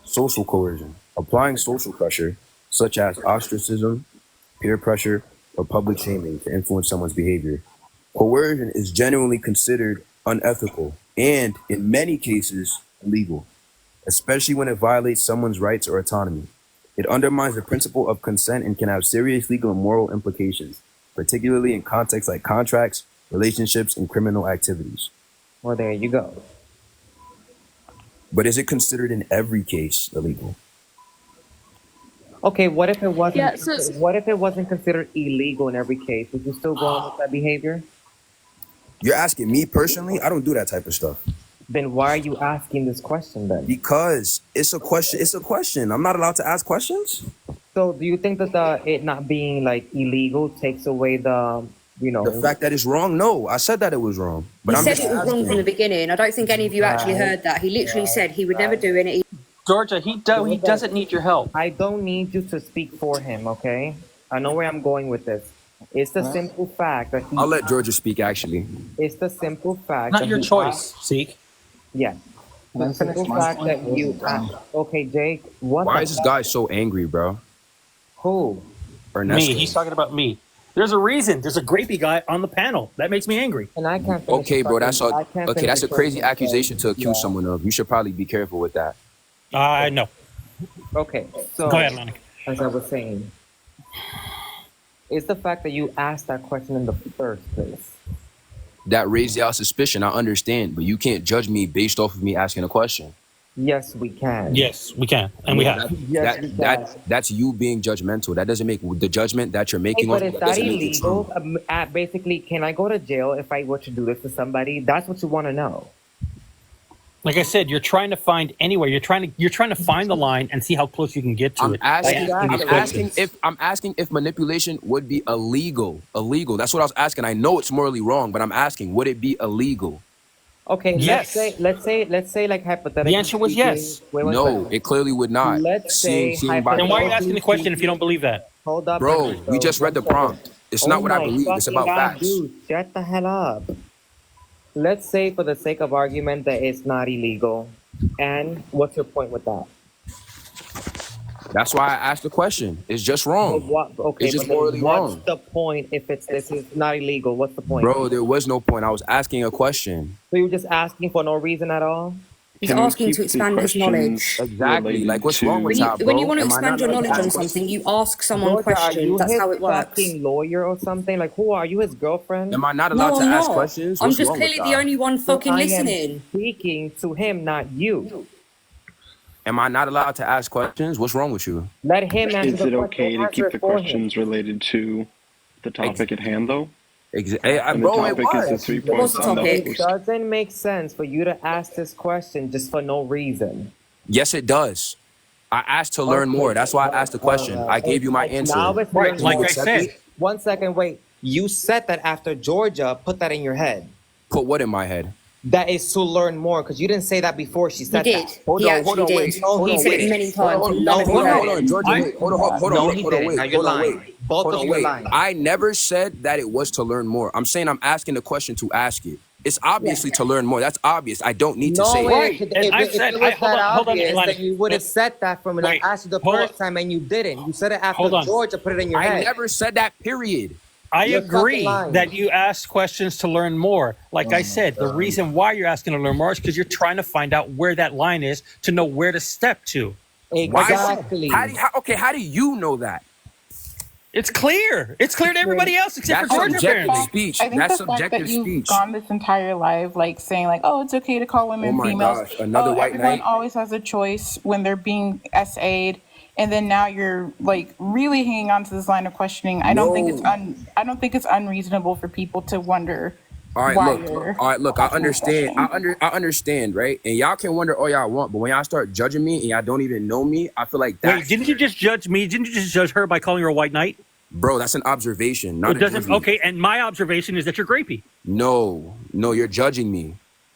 Social coercion, applying social pressure, such as ostracism, peer pressure, or public shaming to influence someone's behavior. Coercion is generally considered unethical and, in many cases, illegal, especially when it violates someone's rights or autonomy. It undermines the principle of consent and can have serious legal and moral implications, particularly in contexts like contracts, relationships, and criminal activities. Well, there you go. But is it considered in every case illegal? Okay, what if it wasn't? Yeah, so- What if it wasn't considered illegal in every case? Would you still go on with that behavior? You're asking me personally? I don't do that type of stuff. Then why are you asking this question then? Because it's a question. It's a question. I'm not allowed to ask questions. So, do you think that it not being like illegal takes away the The fact that it's wrong? No, I said that it was wrong. But He I'm said just it was wrong from the beginning. I don't think any of you actually heard that. He literally said he would never do it. Georgia, he doesn't need your help. I don't need you to speak for him, okay? I know where I'm going with this. It's the simple fact that I'll let Georgia speak. Actually, it's the simple fact. Not that your he choice, asked- Seek. Yeah. The simple fact that you. Okay, Jake. What? why the is this fuck? guy so angry, bro? Who? Ernesto. Me. He's talking about me. There's a reason. There's a grapey guy on the panel. That makes me angry. And I can't. finish Okay, bro. the That's fucking- all. I can't Okay, finish that's a the crazy question, accusation to accuse yeah. someone of. You should probably be careful with that. I know. Okay, so Go ahead, Lennox. as I was saying, it's the fact that you asked that question in the first place. That raised y'all suspicion. I understand, but you can't judge me based off of me asking a question. Yes, we can. Yes, we can, and we have. That's you being judgmental. That doesn't make the judgment that you're Hey, making but on. is That that doesn't make it illegal? true. Basically, can I go to jail if I were to do this to somebody? That's what you want to know. Like I said, you're trying to find anywhere. You're trying to find the line and see how close you can get to I'm it. asking. by I'm these asking questions. if manipulation would be illegal. Illegal. That's what I was asking. I know it's morally wrong, but I'm asking, would it be illegal? Okay, Yes. let's say like hypothetically. The answer was speaking- yes. Wait one No, second. it clearly would not. Let's say Seeing by Then why are you hypothetically asking the question if you don't believe that? Hold up, Bro, Ernesto. we just read the prompt. It's not Oh what I my believe. It's fucking about God, facts. Dude, shut the hell up. Let's say, for the sake of argument, that it's not illegal. And what's your point with that? That's why I asked the question. It's just wrong. Okay, It's just but then morally what's wrong. the point if this is not illegal? What's the point? Bro, there was no point. I was asking a question. So you were just asking for no reason at all? He's asking to expand his knowledge. Exactly. Like, what's wrong with y'all, bro? When you want to Am I expand not your allowed to knowledge on ask something, questions? you ask someone Georgia, are you questions. That's his how it works. fucking lawyer or something? Like, who are you, his girlfriend? Am I not No, allowed to I'm ask not. questions? I'm What's just wrong with clearly the y'all? only one fucking I am listening. speaking to him, not you. Am I not allowed to ask questions? What's wrong with you? Let him answer Is the it question. okay to Answer keep it the for him. questions related to the topic at hand, though? And the Bro, it topic is the was. 3 What's points the on the topic? It doesn't make sense for you to ask this question just for no reason. Yes, it does. I asked to learn more. That's why I asked the question. I gave you my answer. Now it's Right, learning like more. I said. 1 second, wait. You said that after Georgia put that in your head. Put what in my head? That is to learn more, because you didn't say that before she He said did. that. Hold He on, actually did. wait. Hold He on, said wait. it many times. Hold on, None of you hold heard on, it. Georgia, wait. Hold on, No, wait. he Hold on, didn't. Now wait. you're Hold on, lying. wait. Both Hold of on, you are wait. lying. I never said that it was to learn more. I'm saying I'm asking the question to ask it. It's obviously to learn more. That's obvious. I don't need to say No, it. Right. if And I it said- was hold that on, obvious, Atlantic. then you would have said that from when I Wait, asked you the hold first time and you didn't. You said it after Hold on. Georgia put it in your I head. never said that, period. I You're agree fucking lying. that you ask questions to learn more. Like I said, the reason why you're asking to learn more is because you're trying to find out where that line is to know where to step to. Exactly. How do you know that? It's clear. It's clear to everybody else except That's for Georgia, subjective apparently. speech. I think That's the fact that subjective you've speech. gone this entire life like saying like, oh, it's okay to call women Oh my females. gosh, another white everyone knight? always has a choice when they're being SA'd, and then now you're like really hanging on to this line of questioning. I don't think it's I don't think it's unreasonable for people to wonder All right, why look. you're All right, look. I asking this understand. question. I understand, right? And y'all can wonder all y'all want, but when y'all start judging me and y'all don't even know me, I feel like that. Wait, didn't you just judge me? Didn't you just judge her by calling her a white knight? Bro, that's an observation, not It a doesn't. judgment. Okay, and my observation is that you're grapey. No, you're judging me.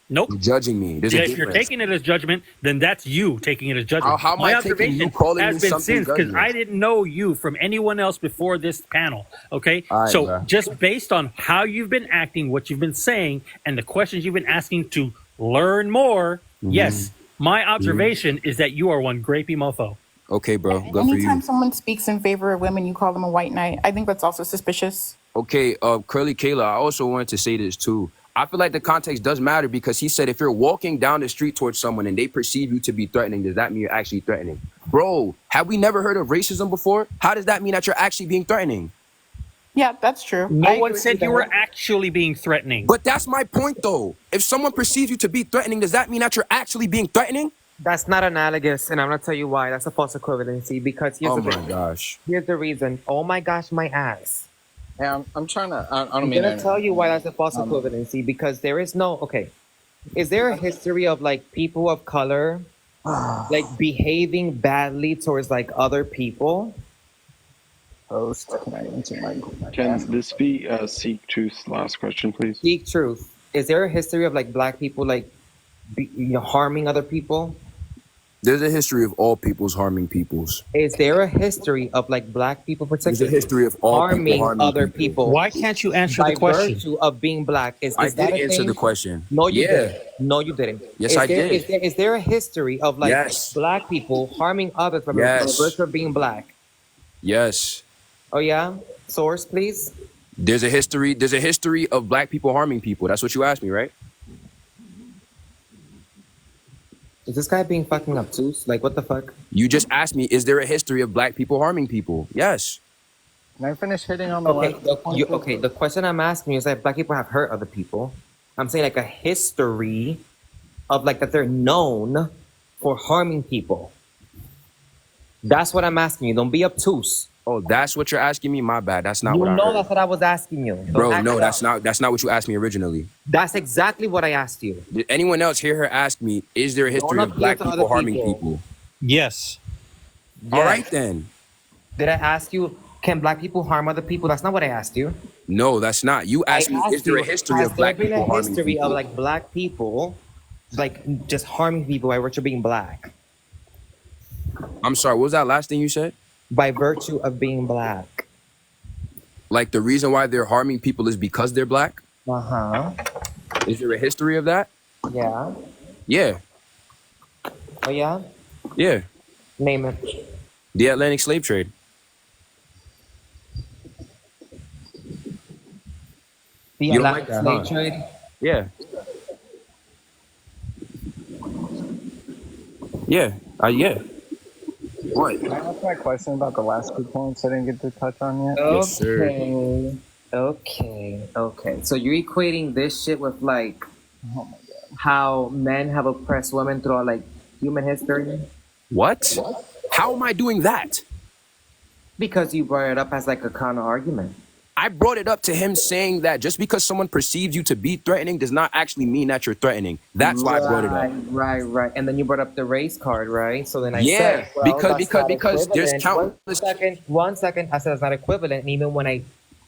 Nope. You're judging me. There's a If you're difference. taking it as judgment, then that's you taking it as judgment. How am My I taking observation you calling has me been something since because judgment? I didn't know you from anyone else before this panel. Okay, All right, so bro. just based on how you've been acting, what you've been saying, and the questions you've been asking to learn more, Mm-hmm. yes, my observation is that you are one grapey mofo. Okay, bro. And Good for anytime you. someone speaks in favor of women, you call them a white knight. I think that's also suspicious. Okay, Curly Kayla, I also wanted to say this too. I feel like the context does matter because he said if you're walking down the street towards someone and they perceive you to be threatening, does that mean you're actually threatening? Bro, have we never heard of racism before? How does that mean that you're actually being threatening? Yeah, that's true. No one said you were actually being threatening. But that's my point though. If someone perceives you to be threatening, does that mean that you're actually being threatening? That's not analogous, and I'm gonna tell you why. That's a false equivalency because here's Oh the my thing. gosh. Here's the reason. Oh my gosh, my ass. Yeah, I'm trying to. I don't I'm mean gonna to. tell you why that's a false equivalency because there is no. Okay, is there a history of like people of color, like behaving badly towards like other people? Host, can I answer my question? Can this be Seek Truth's last question, please? Seek truth. Is there a history of like black people like harming other people? There's a history of all peoples harming peoples. Is there a history of like black people There's particularly a history of all harming people harming other people? Why can't you answer by the question? virtue of being black? Is I that did a answer thing? the question. No, you Yeah. didn't. No, you didn't. Yes, I did. Is there a history of like Yes. black people harming others by Yes. virtue of being black? Yes. Oh yeah. Source, please. There's a history of black people harming people. That's what you asked me, right? Is this guy being fucking obtuse? Like, what the fuck? You just asked me, is there a history of black people harming people? Yes. Can I finish hitting on the Okay, last point? okay. The question I'm asking you is that black people have hurt other people. I'm saying like a history of like that they're known for harming people. That's what I'm asking you. Don't be obtuse. Oh, that's what you're asking me? My bad. That's not You what I know heard. that's what I was asking you. Don't Bro, act no, it that's out. not what you asked me originally. That's exactly what I asked you. Did anyone else hear her ask me, is there a history Don't of black appeal to people other harming people. people? Yes. All right then. Did I ask you, can black people harm other people? That's not what I asked you. No, that's not. You asked me, is there a history of black people Has there been a harming history people? of like black people, like just harming people by virtue of being black? I'm sorry, what was that last thing you said? By virtue of being black. Like the reason why they're harming people is because they're black? Uh-huh. Is there a history of that? Yeah. Yeah. Oh yeah? Yeah. Name it. The Atlantic slave trade. The You don't Atlantic like that, slave huh? trade? Yeah. Yeah. Yeah. What? Can I ask my question about the last two points I didn't get to touch on yet? Yes, sir. Okay. So you're equating this shit with like how men have oppressed women throughout like human history? What? How am I doing that? Because you brought it up as like a counter argument. I brought it up to him saying that just because someone perceives you to be threatening does not actually mean that you're threatening. That's why I brought it up. Right. And then you brought up the race card, right? So then I Yeah, said, well, that's not because there's equivalent. countless. One second. I said it's not equivalent. And even when I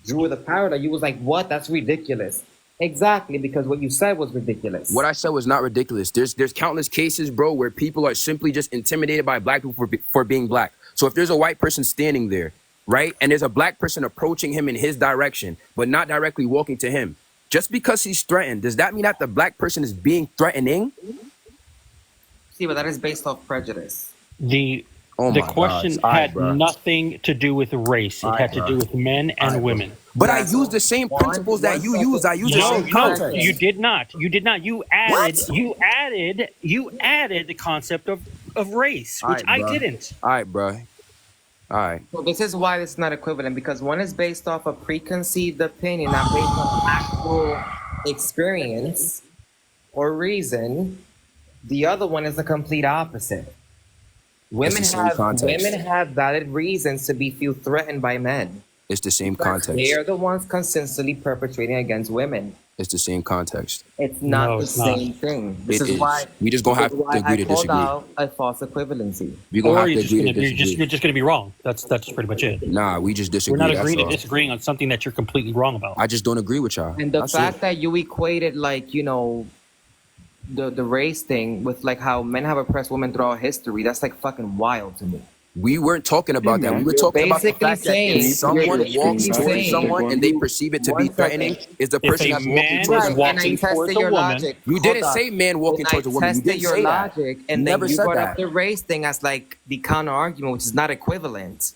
drew the parallel, you was like, what? That's ridiculous. Exactly, because what you said was ridiculous. What I said was not ridiculous. There's countless cases, bro, where people are simply just intimidated by black people for being black. So if there's a white person standing there, right, and there's a black person approaching him in his direction, but not directly walking to him, just because he's threatened, does that mean that the black person is being threatening? See, but that is based off prejudice. The Oh the my question gosh. All right, had bro. nothing to do with race. It had to do with men and women. But I use the same principles that you use. I use the No, same no, context. you did not. You did not. You added the concept of race, which I didn't. All right, bro. All right. So this is why it's not equivalent, because one is based off a preconceived opinion, not based on actual experience or reason. The other one is the complete opposite. Women the same context. have valid reasons to feel threatened by men. It's the same context. They are the ones consistently perpetrating against women. It's the same context. It's not No, the it's not. same thing. It is. We just gonna have to agree to disagree. Out a false equivalency. We're gonna Or have you're to just agree gonna to disagree. you're just gonna be wrong. That's pretty much it. Nah, we just disagree. We're not that's agreeing all. to disagreeing on something that you're completely wrong about. I just don't agree with y'all. And the That's fact it. that you equated like, you know, the race thing with like how men have oppressed women throughout history, that's like fucking wild to me. We weren't talking about that. We were You're talking about the basically fact that saying, if someone walks towards someone and they you, perceive it to be one threatening, second. is the If person a that's walking man towards is them. Right, and I walking towards tested a your woman, logic. You Hold didn't up. say man walking And I towards a woman. You tested didn't your say that. logic, You and then never you said brought that. up the race thing as like the counter argument, which is not equivalent.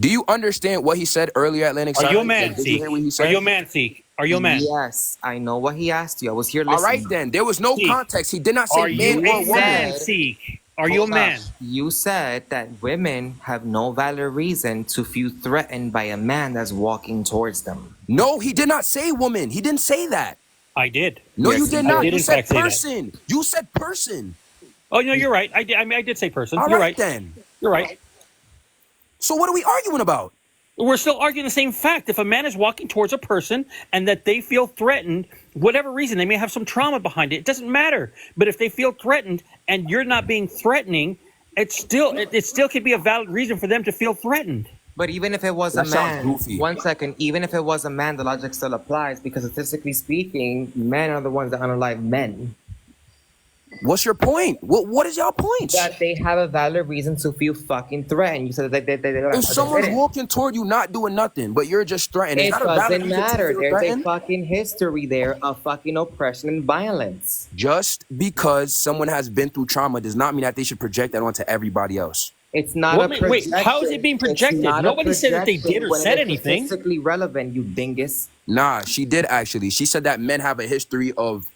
Do you understand what he said earlier, Atlantic are you a Side? man, Like, did you hear Seek? what he Are said? you a man, Seek? Are you a man? Yes, I know what he asked you. I was here All right, listening. then. There was no Seek, context. He did not say are man you or a woman. man, Seek? Are you a Hold up. man? You said that women have no valid reason to feel threatened by a man that's walking towards them. No, he did not say woman. He didn't say that. I did. No, Yes, you he did I not. did You in said fact say that. person. You said person. Oh no, you're right. I did. I mean, I did say person. All You're right, right. then. You're right. So what are we arguing about? We're still arguing the same fact. If a man is walking towards a person and that they feel threatened, whatever reason, they may have some trauma behind it. It doesn't matter. But if they feel threatened and you're not being threatening, it still could be a valid reason for them to feel threatened. But even if it was That a sounds man, goofy. 1 second, even if it was a man, the logic still applies because statistically speaking, men are the ones that unalive men. What's your point? What is y'all points? That they have a valid reason to feel fucking threatened. You said that they If someone's didn't. walking toward you not doing nothing, but you're just threatened, is It that a valid doesn't reason to matter. feel There's a threatened? fucking history there of fucking oppression and violence. Just because someone has been through trauma does not mean that they should project that onto everybody else. It's not a projection. Wait, how is it being projected? It's not a Nobody said that they projection did or when said it's anything. statistically relevant, you dingus. Nah, she did actually. She said that men have a history of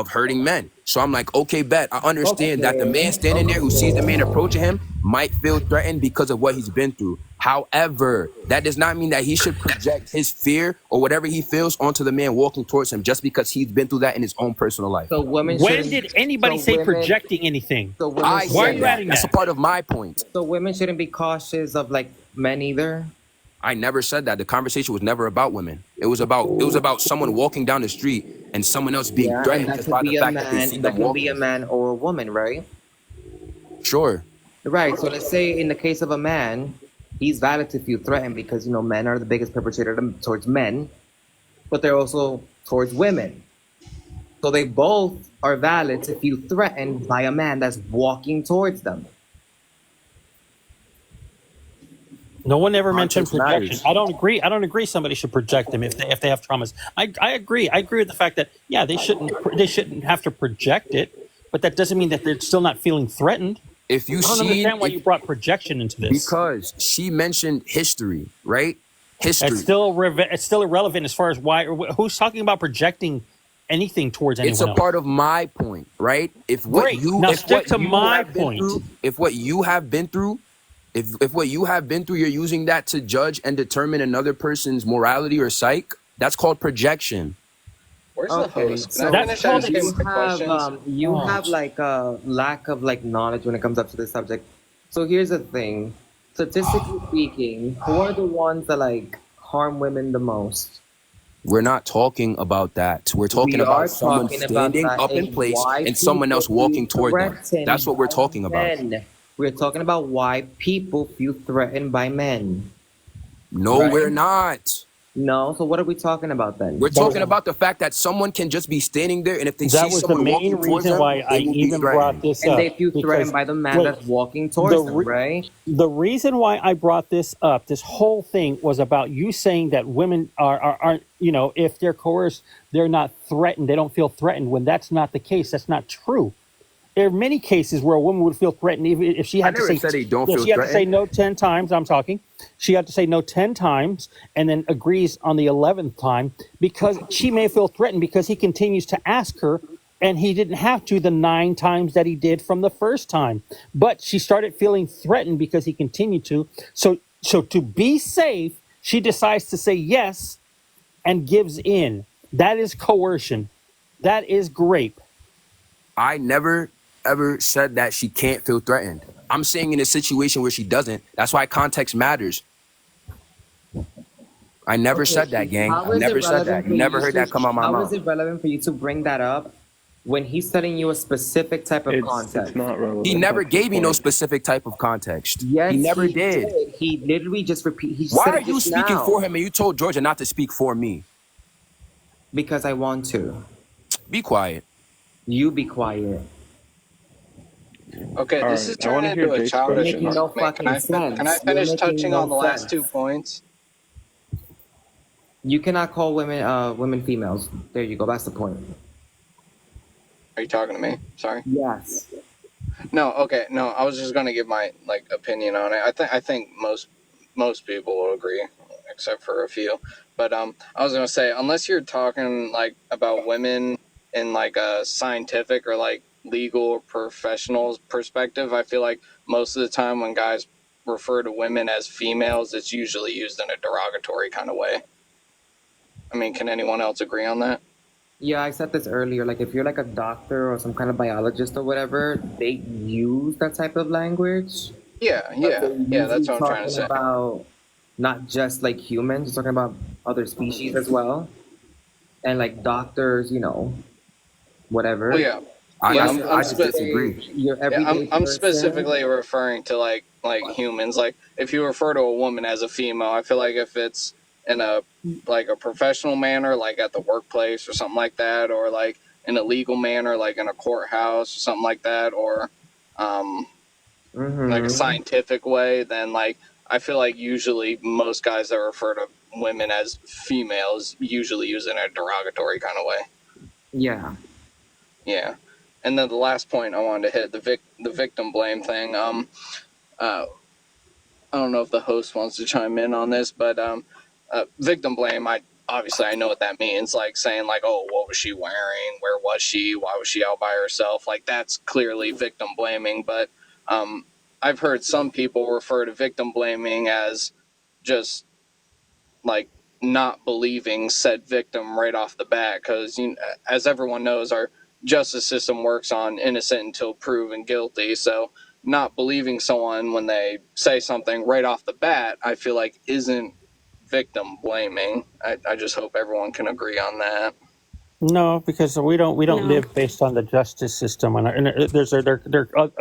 hurting men. So I'm like, okay, bet. I understand that the man standing there who sees the man approaching him might feel threatened because of what he's been through. However, that does not mean that he should project his fear or whatever he feels onto the man walking towards him just because he's been through that in his own personal life. So women When shouldn't- did anybody so say women- projecting anything? So women I Why are said you that. adding That's that? a part of my point. So women shouldn't be cautious of like men either. I never said that. The conversation was never about women. It was about someone walking down the street and someone else being Yeah, and threatened that just could by the be a fact that they see man. That them can be a walking. man or a woman, right? Sure. Right. So let's say in the case of a man, he's valid to feel threatened because men are the biggest perpetrator towards men, but they're also towards women. So they both are valid to feel threatened by a man that's walking towards them. No one ever mentioned Context projection. matters. I don't agree. Somebody should project them if they have traumas. I agree. I agree with the fact that they shouldn't have to project it, but that doesn't mean that they're still not feeling threatened. If you I don't understand why you brought projection into this. Because she mentioned history, right? History. It's still irrelevant as far as why or who's talking about projecting anything towards anyone It's a else. part of my point, right? If what Great. you Now if stick what to you my have been point. through- if what you have been through, if what you have been through, you're using that to judge and determine another person's morality or psyche, that's called projection. Where's the host? So Can I finish asking you the have questions? you have like a lack of like knowledge when it comes up to this subject. So here's the thing: statistically speaking, who are the ones that like harm women the most? We're not talking about that. We're talking We are about someone talking about standing that up in and place why and someone else people walking feel toward them. threatened That's what we're by talking about. men. We're talking about why people feel threatened by men. No, Right? we're not. No, so what are we talking about then? We're talking about the fact that someone can just be standing there, and if they That see was the someone main walking towards reason them, why I they will be even brought threatened. this And up. they feel threatened because- by the man wait, that's walking towards them, re- right? The reason why I brought this up, this whole thing, was about you saying that women aren't, if they're coerced, they're not threatened. They don't feel threatened. When that's not the case, that's not true. There are many cases where a woman would feel threatened even if she had I to never say said they don't if feel she had to say threatened. no 10 times. I'm talking. She had to say no 10 times and then agrees on the 11th time because she may feel threatened because he continues to ask her. And he didn't have to the 9 times that he did from the first time. But she started feeling threatened because he continued to. So to be safe, she decides to say yes and gives in. That is coercion. That is rape. I never ever said that she can't feel threatened. I'm saying in a situation where she doesn't. That's why context matters. I never said that, gang. How I is it never said relevant that. for You never you heard to- that come out of my How mouth. is it relevant for you to bring that up when he's telling you a specific type of context? It's not relevant. He never That's the gave me no point. specific type of context. Yes, he never did. He literally just repeat. He Why said are it you just speaking now. for him and you told Georgia not to speak for me? Because I want to. Be quiet. You be quiet. Okay, All this is right, I want turning to hear into a Jake's You're childish making questions. no argument. fucking Can I sense. You're finish making touching no on the last sense. 2 points? You cannot call women females. There you go. That's the point. Are you talking to me? Sorry. Yes. No, okay, no. I was just gonna give my opinion on it. I think most people will agree, except for a few. But I was gonna say, unless you're talking about women in a scientific or legal or professional perspective, I feel like most of the time when guys refer to women as females, it's usually used in a derogatory kind of way. I mean, can anyone else agree on that? Yeah, I said this earlier. Like, if you're like a doctor or some kind of biologist or whatever, they use that type of language. Yeah, But they're yeah. usually That's what I'm trying to talking say. about not just like humans, they're talking about other species as well. And like doctors, whatever. Well, yeah. But I'm, if I'm, you spe- say your Yeah, everyday I'm person, specifically referring to humans. Like if you refer to a woman as a female, I feel like if it's in a a professional manner, like at the workplace or something like that, or in a legal manner, like in a courthouse or something like that, or a scientific way, then I feel like usually most guys that refer to women as females usually use it in a derogatory kind of way. yeah. Yeah. And then the last point I wanted to hit, the victim blame thing. I don't know if the host wants to chime in on this, but victim blame. I know what that means. Like saying oh, what was she wearing? Where was she? Why was she out by herself? Like that's clearly victim blaming. But I've heard some people refer to victim blaming as just not believing said victim right off the bat, because as everyone knows, our justice system works on innocent until proven guilty. So not believing someone when they say something right off the bat, I feel like isn't victim blaming. I just hope everyone can agree on that. No, because we don't No. live based on the justice system, and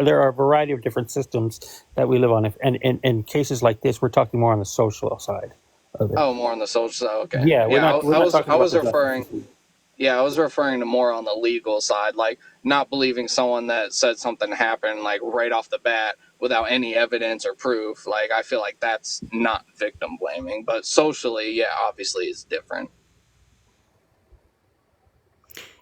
there are a variety of different systems that we live on. And in cases like this, we're talking more on the social side of it. Oh, more on the social side. Okay. Yeah, we're not talking I about was the justice referring. system. Yeah, I was referring to more on the legal side, like not believing someone that said something happened right off the bat without any evidence or proof. Like I feel like that's not victim blaming, but socially, yeah, obviously it's different.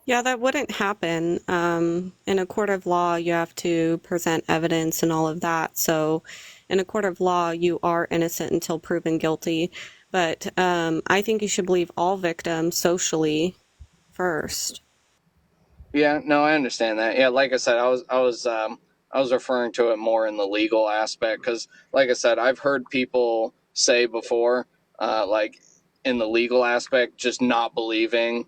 Yeah, that wouldn't happen. In a court of law, you have to present evidence and all of that. So in a court of law, you are innocent until proven guilty. But I think you should believe all victims socially first. Yeah, no, I understand that. Yeah, like I said, I was referring to it more in the legal aspect because, like I said, I've heard people say before, in the legal aspect, just not believing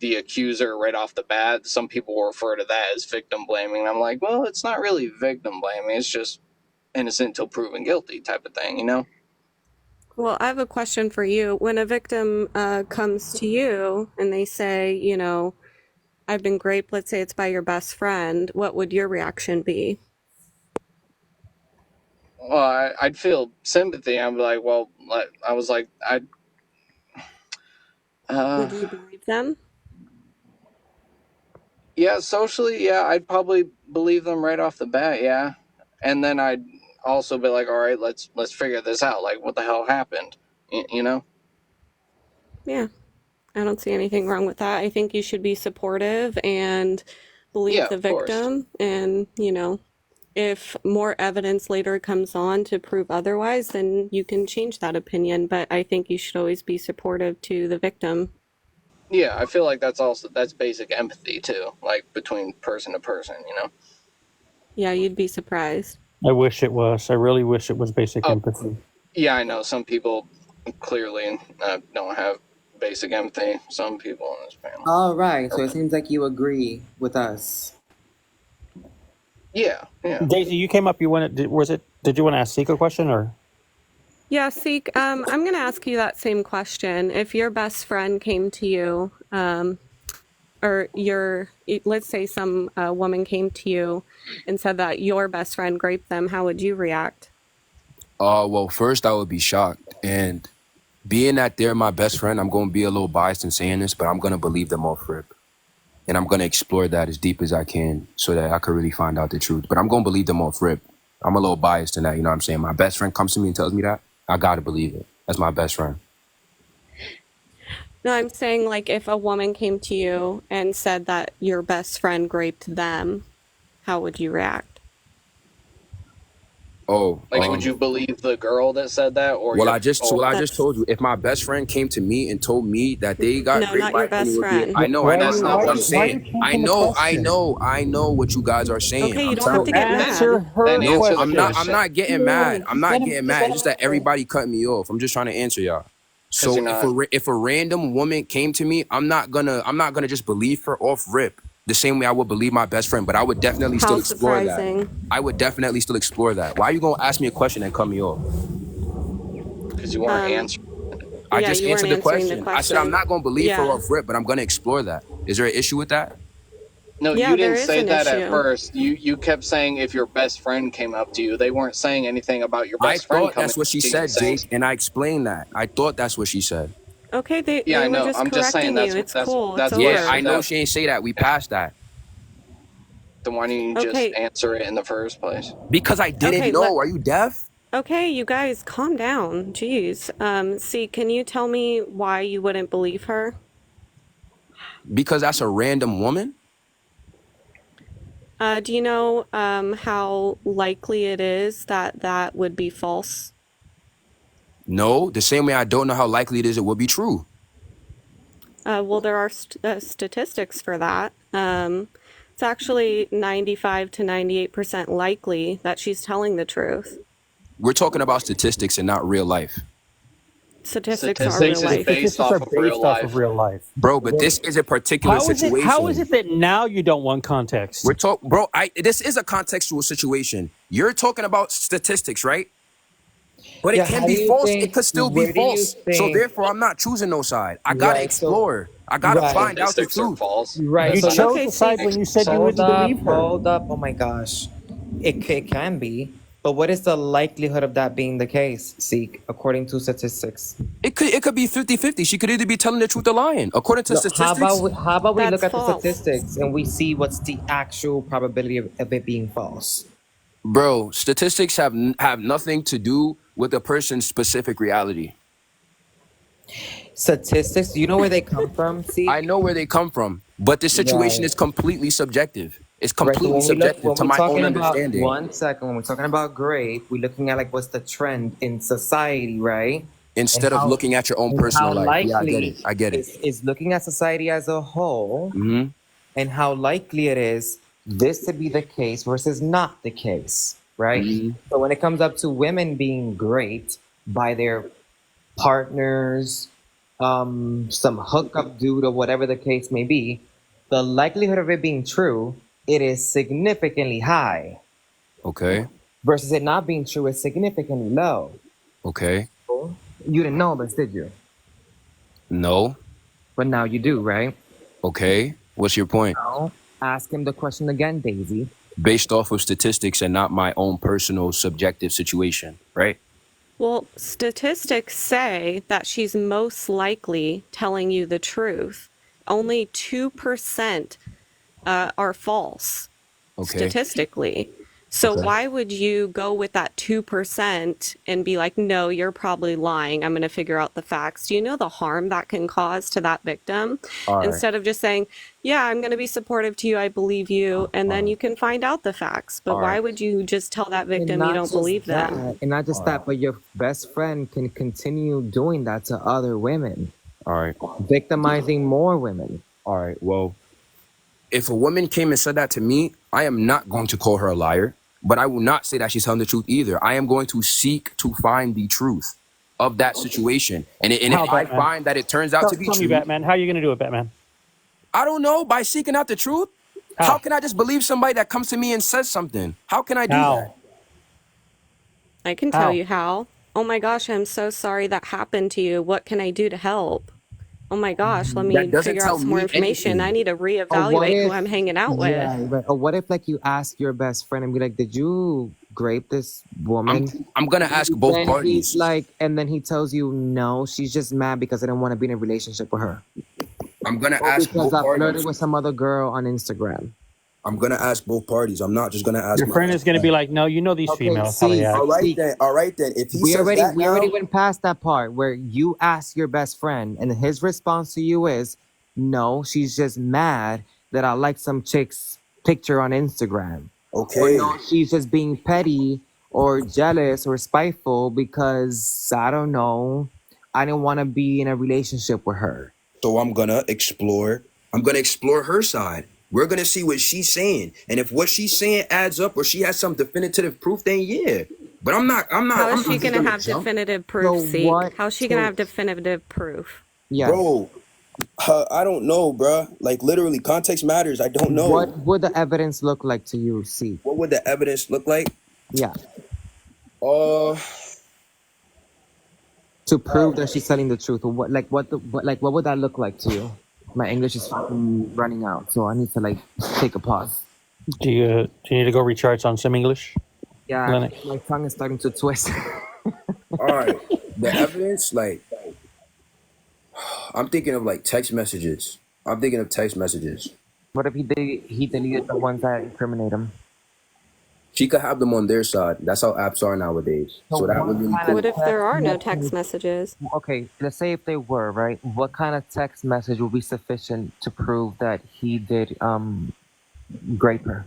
the accuser right off the bat. Some people will refer to that as victim blaming. And I'm like, well, it's not really victim blaming. It's just innocent until proven guilty type of thing, you know? Well, I have a question for you. When a victim comes to you and they say, I've been raped, let's say it's by your best friend, what would your reaction be? Well, I'd feel sympathy. I'd be like, well, I was like, Would you believe them? Yeah, socially, yeah, I'd probably believe them right off the bat, yeah. And then I'd also be like, all right, let's figure this out. Like, what the hell happened? You know? Yeah, I don't see anything wrong with that. I think you should be supportive and believe Yeah, the of course. victim. And, if more evidence later comes on to prove otherwise, then you can change that opinion. But I think you should always be supportive to the victim. Yeah, I feel like that's basic empathy too, like between person to person, you know? Yeah, you'd be surprised. I wish it was. I really wish it was basic Oh. empathy. Yeah, I know some people clearly don't have basic empathy. Some people on this panel. All right. So it seems like you agree with us. Yeah, yeah. Daisy, you came up. You wanted? Did you want to ask Seek a question or? Yeah, Seek, I'm going to ask you that same question. If your best friend came to you, let's say some woman came to you and said that your best friend raped them, how would you react? Well, first I would be shocked, and being that they're my best friend, I'm going to be a little biased in saying this, but I'm going to believe them off rip. and I'm gonna explore that as deep as I can so that I could really find out the truth. But I'm gonna believe them off rip. I'm a little biased in that, you know what I'm saying? My best friend comes to me and tells me that, I gotta believe it. That's my best friend. No, I'm saying like if a woman came to you and said that your best friend raped them, how would you react? Oh, Like, would you believe the girl that said that, or well, your? I just told you. If my best friend came to me and told me that they got No, raped not by your a woman, best friend. I know. That's not What what I'm I'm saying. saying. I know what you guys are saying. Okay, you I'm don't have telling to get answer mad. her Then No, answer the question. I'm not getting mad. I'm not getting mad. It's just that everybody cut me off. I'm just trying to answer y'all. Because So you're not. if a random woman came to me, I'm not gonna just believe her off rip the same way I would believe my best friend. But I would definitely How still explore that. surprising. I would definitely still explore that. Why are you gonna ask me a question and cut me off? Because you weren't Um, answering. I yeah, just you weren't answered the answering the question. I said I'm question. not gonna believe her Yeah. off rip, but I'm gonna explore that. Is there an issue with that? No, Yeah, you there didn't is say an that at issue. first. You kept saying if your best friend came up to you. They weren't saying anything about your I best friend thought coming that's what up she to you said, saying. Jake, and I explained that. I thought that's what she said. Okay, Yeah, they I were know. just I'm just saying correcting you. It's cool. It's Yeah, over. I know she ain't say that. We passed that. Then why didn't you just Okay. answer it in the first place? Because I didn't Okay, know. Are you deaf? okay, you guys calm down. Jeez. See, can you tell me why you wouldn't believe her? Because that's a random woman? Do you know how likely it is that that would be false? No, the same way I don't know how likely it is it would be true. Well, there are statistics for that. It's actually 95 to 98% likely that she's telling the truth. We're talking about statistics and not real life. Statistics are Statistics real is life. based off of real life. Bro, but this is a particular How situation. is it that now you don't want context? We're this is a contextual situation. You're talking about statistics, right? But it Yeah, can how do be you false. It think? could still be Where do you false. So think? therefore, I'm not choosing no side. I gotta Right. So, explore. I gotta right. find out the Statistics are truth. false. Right. You So chose Okay, the see, side when you said you hold wouldn't up, believe her. hold up. Oh my gosh. It can be. But what is the likelihood of that being the case, Seek, according to statistics? It could be 50-50. She could either be telling the truth or lying. According to No, statistics, how about we look that's at the false. statistics and we see what's the actual probability of it being false? bro, statistics have nothing to do with a person's specific reality. Statistics, do you know where they come from, Seek? I know where they come from, but the situation Right. is completely subjective. It's Right. So completely subjective when to we're my own talking about understanding. 1 second, when we're talking about grade, we're looking at like what's the trend in society, right? Instead of looking at your own personal How life. Yeah, I get it. likely I get it. is looking at society as a whole hmm and how likely it is this to be the case versus not the case, right? hmm So when it comes up to women being great by their partners, some hookup dude or whatever the case may be, the likelihood of it being true, it is significantly high. Okay. Versus it not being true is significantly low. Okay. You didn't know this, did you? No. But now you do, right? Okay. What's your point? Now, ask him the question again, Daisy. Based off of statistics and not my own personal subjective situation, right? Well, statistics say that she's most likely telling you the truth. Only 2% are false Okay. statistically. So Okay. why would you go with that 2% and be like, no, you're probably lying. I'm going to figure out the facts. Do you know the harm that can cause to that victim? All right. Instead of just saying, yeah, I'm going to be supportive to you. I believe you. And then you can find out the facts. But All why right. would you just tell that And victim you not don't just believe that, them? and not just that, but your best friend can continue doing that to other women, All right. victimizing more women. All right. Well, if a woman came and said that to me, I am not going to call her a liar, but I will not say that she's telling the truth either. I am going to seek to find the truth of that situation. And How, if I Batman? find that it turns out to be Tell me, true, Batman. How are you going to do it, Batman? I don't know, by seeking out the truth. How? How can I just believe somebody that comes to me and says something? How can I do How? that? I can tell you how. Oh my gosh, I'm so sorry that happened to you. What can I do to help? Oh my gosh, let me That doesn't figure tell out some more me information. anything. I need to Or what reevaluate who if, I'm hanging out with. yeah, right. Or what if like you ask your best friend and be like, "Did you grape this woman?" I'm gonna ask both Then parties. he's like, and then he tells you, "No, she's just mad because I didn't want to be in a relationship with her." I'm gonna Or ask because both I flirted parties. with some other girl on Instagram. I'm gonna ask both parties. I'm not just gonna ask Your my friend is going to be like, no, you know these Okay, females, how they see, act. All right see, then. All right then. If he we says already that we already now, went past that part where you ask your best friend, and his response to you is, "No, she's just mad that I like some chick's picture on Instagram." Or okay. no, she's just being petty or jealous or spiteful because I don't know, I didn't want to be in a relationship with her. So I'm gonna explore. I'm gonna explore her side. We're gonna see what she's saying, and if what she's saying adds up, or she has some definitive proof, then yeah. But I'm not. I'm not. How I'm is she not just going to gonna have jump, definitive So proof, Seek? what? How's she going to So have definitive proof? yes, bro. I don't know, bruh. Like literally, context matters. I don't what know. would the evidence look like to you? See, What would the evidence look like? yeah, Uh, to prove that she's telling the truth, or what would that look like to you? My English is fucking running out, so I need to like take a pause. Do you need to go recharge on some English, Yeah, Lennox? my tongue is starting to twist. all right. The evidence, like, I'm thinking of like text messages. I'm thinking of text messages. What if he deleted the ones that incriminate him? She could have them on their side. That's how apps are nowadays. So that would really What cool. if there are no text messages? Okay, let's say if they were, right? What kind of text message would be sufficient to prove that he did grape her?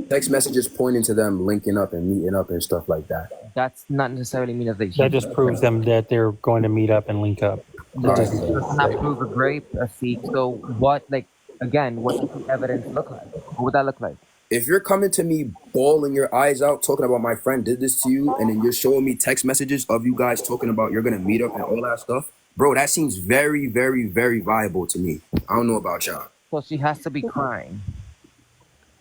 Text messages pointing to them linking up and meeting up and stuff like that. That's not necessarily mean that they. That just proves them that they're going to meet up and link up. That does not prove a grape, a seek. So what, like, again, what does the evidence look like? What would that look like? If you're coming to me bawling your eyes out talking about my friend did this to you, and then you're showing me text messages of you guys talking about you're gonna meet up and all that stuff, bro, that seems very, very, very viable to me. I don't know about y'all. So she has to be crying.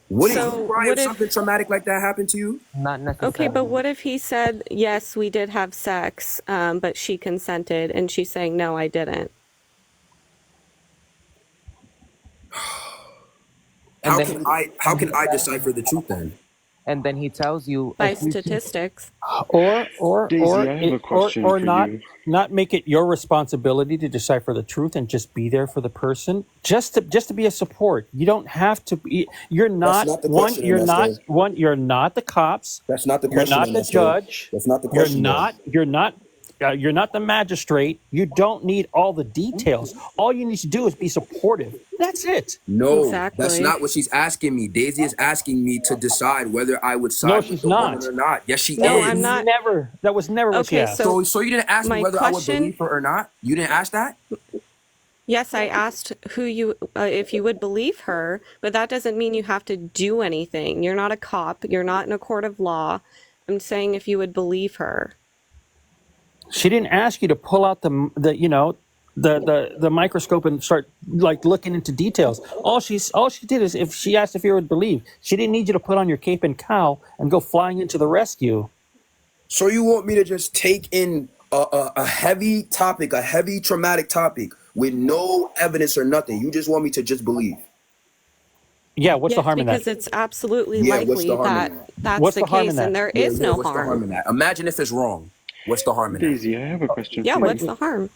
Wouldn't So you cry what if if- something traumatic like that happened to you? Not necessarily. Okay, but what if he said, yes, we did have sex, but she consented, and she's saying, no, I didn't? How can I decipher the truth then? And then he tells you By if you- statistics. Or Daisy, I have a question for not you. not make it your responsibility to decipher the truth and just be there for the person, just to be a support. You don't have to be. You're not, not the one. question, You're not Ernesto. one. You're not the cops. That's not the You're question. not the Ernesto. judge. That's not the question. You're not. You're not. You're not the magistrate. You don't need all the details. All you need to do is be supportive. That's it. No, Exactly. that's not what she's asking me. Daisy is asking me to decide whether I would side No, with she's the not. woman or not. Yes, she No, is. I'm not. Never. That was never what she Okay, asked. So you didn't ask me my whether I would question- believe her or not? You didn't ask that? Yes, I asked who you, if you would believe her, but that doesn't mean you have to do anything. You're not a cop. You're not in a court of law. I'm saying if you would believe her. She didn't ask you to pull out the microscope and start like looking into details. All she did is if she asked if you would believe. She didn't need you to put on your cape and cowl and go flying into the rescue. So you want me to just take in a heavy topic, a heavy traumatic topic with no evidence or nothing? You just want me to just believe? Yeah, what's the Yes, harm in that? because it's absolutely Yeah, what's likely the harm in that that? that's What's the the harm in case, that? and there is no what's the harm harm. in that? Imagine if it's wrong. What's the harm in that? Daisy, I have a question Yeah, for what's you. the harm?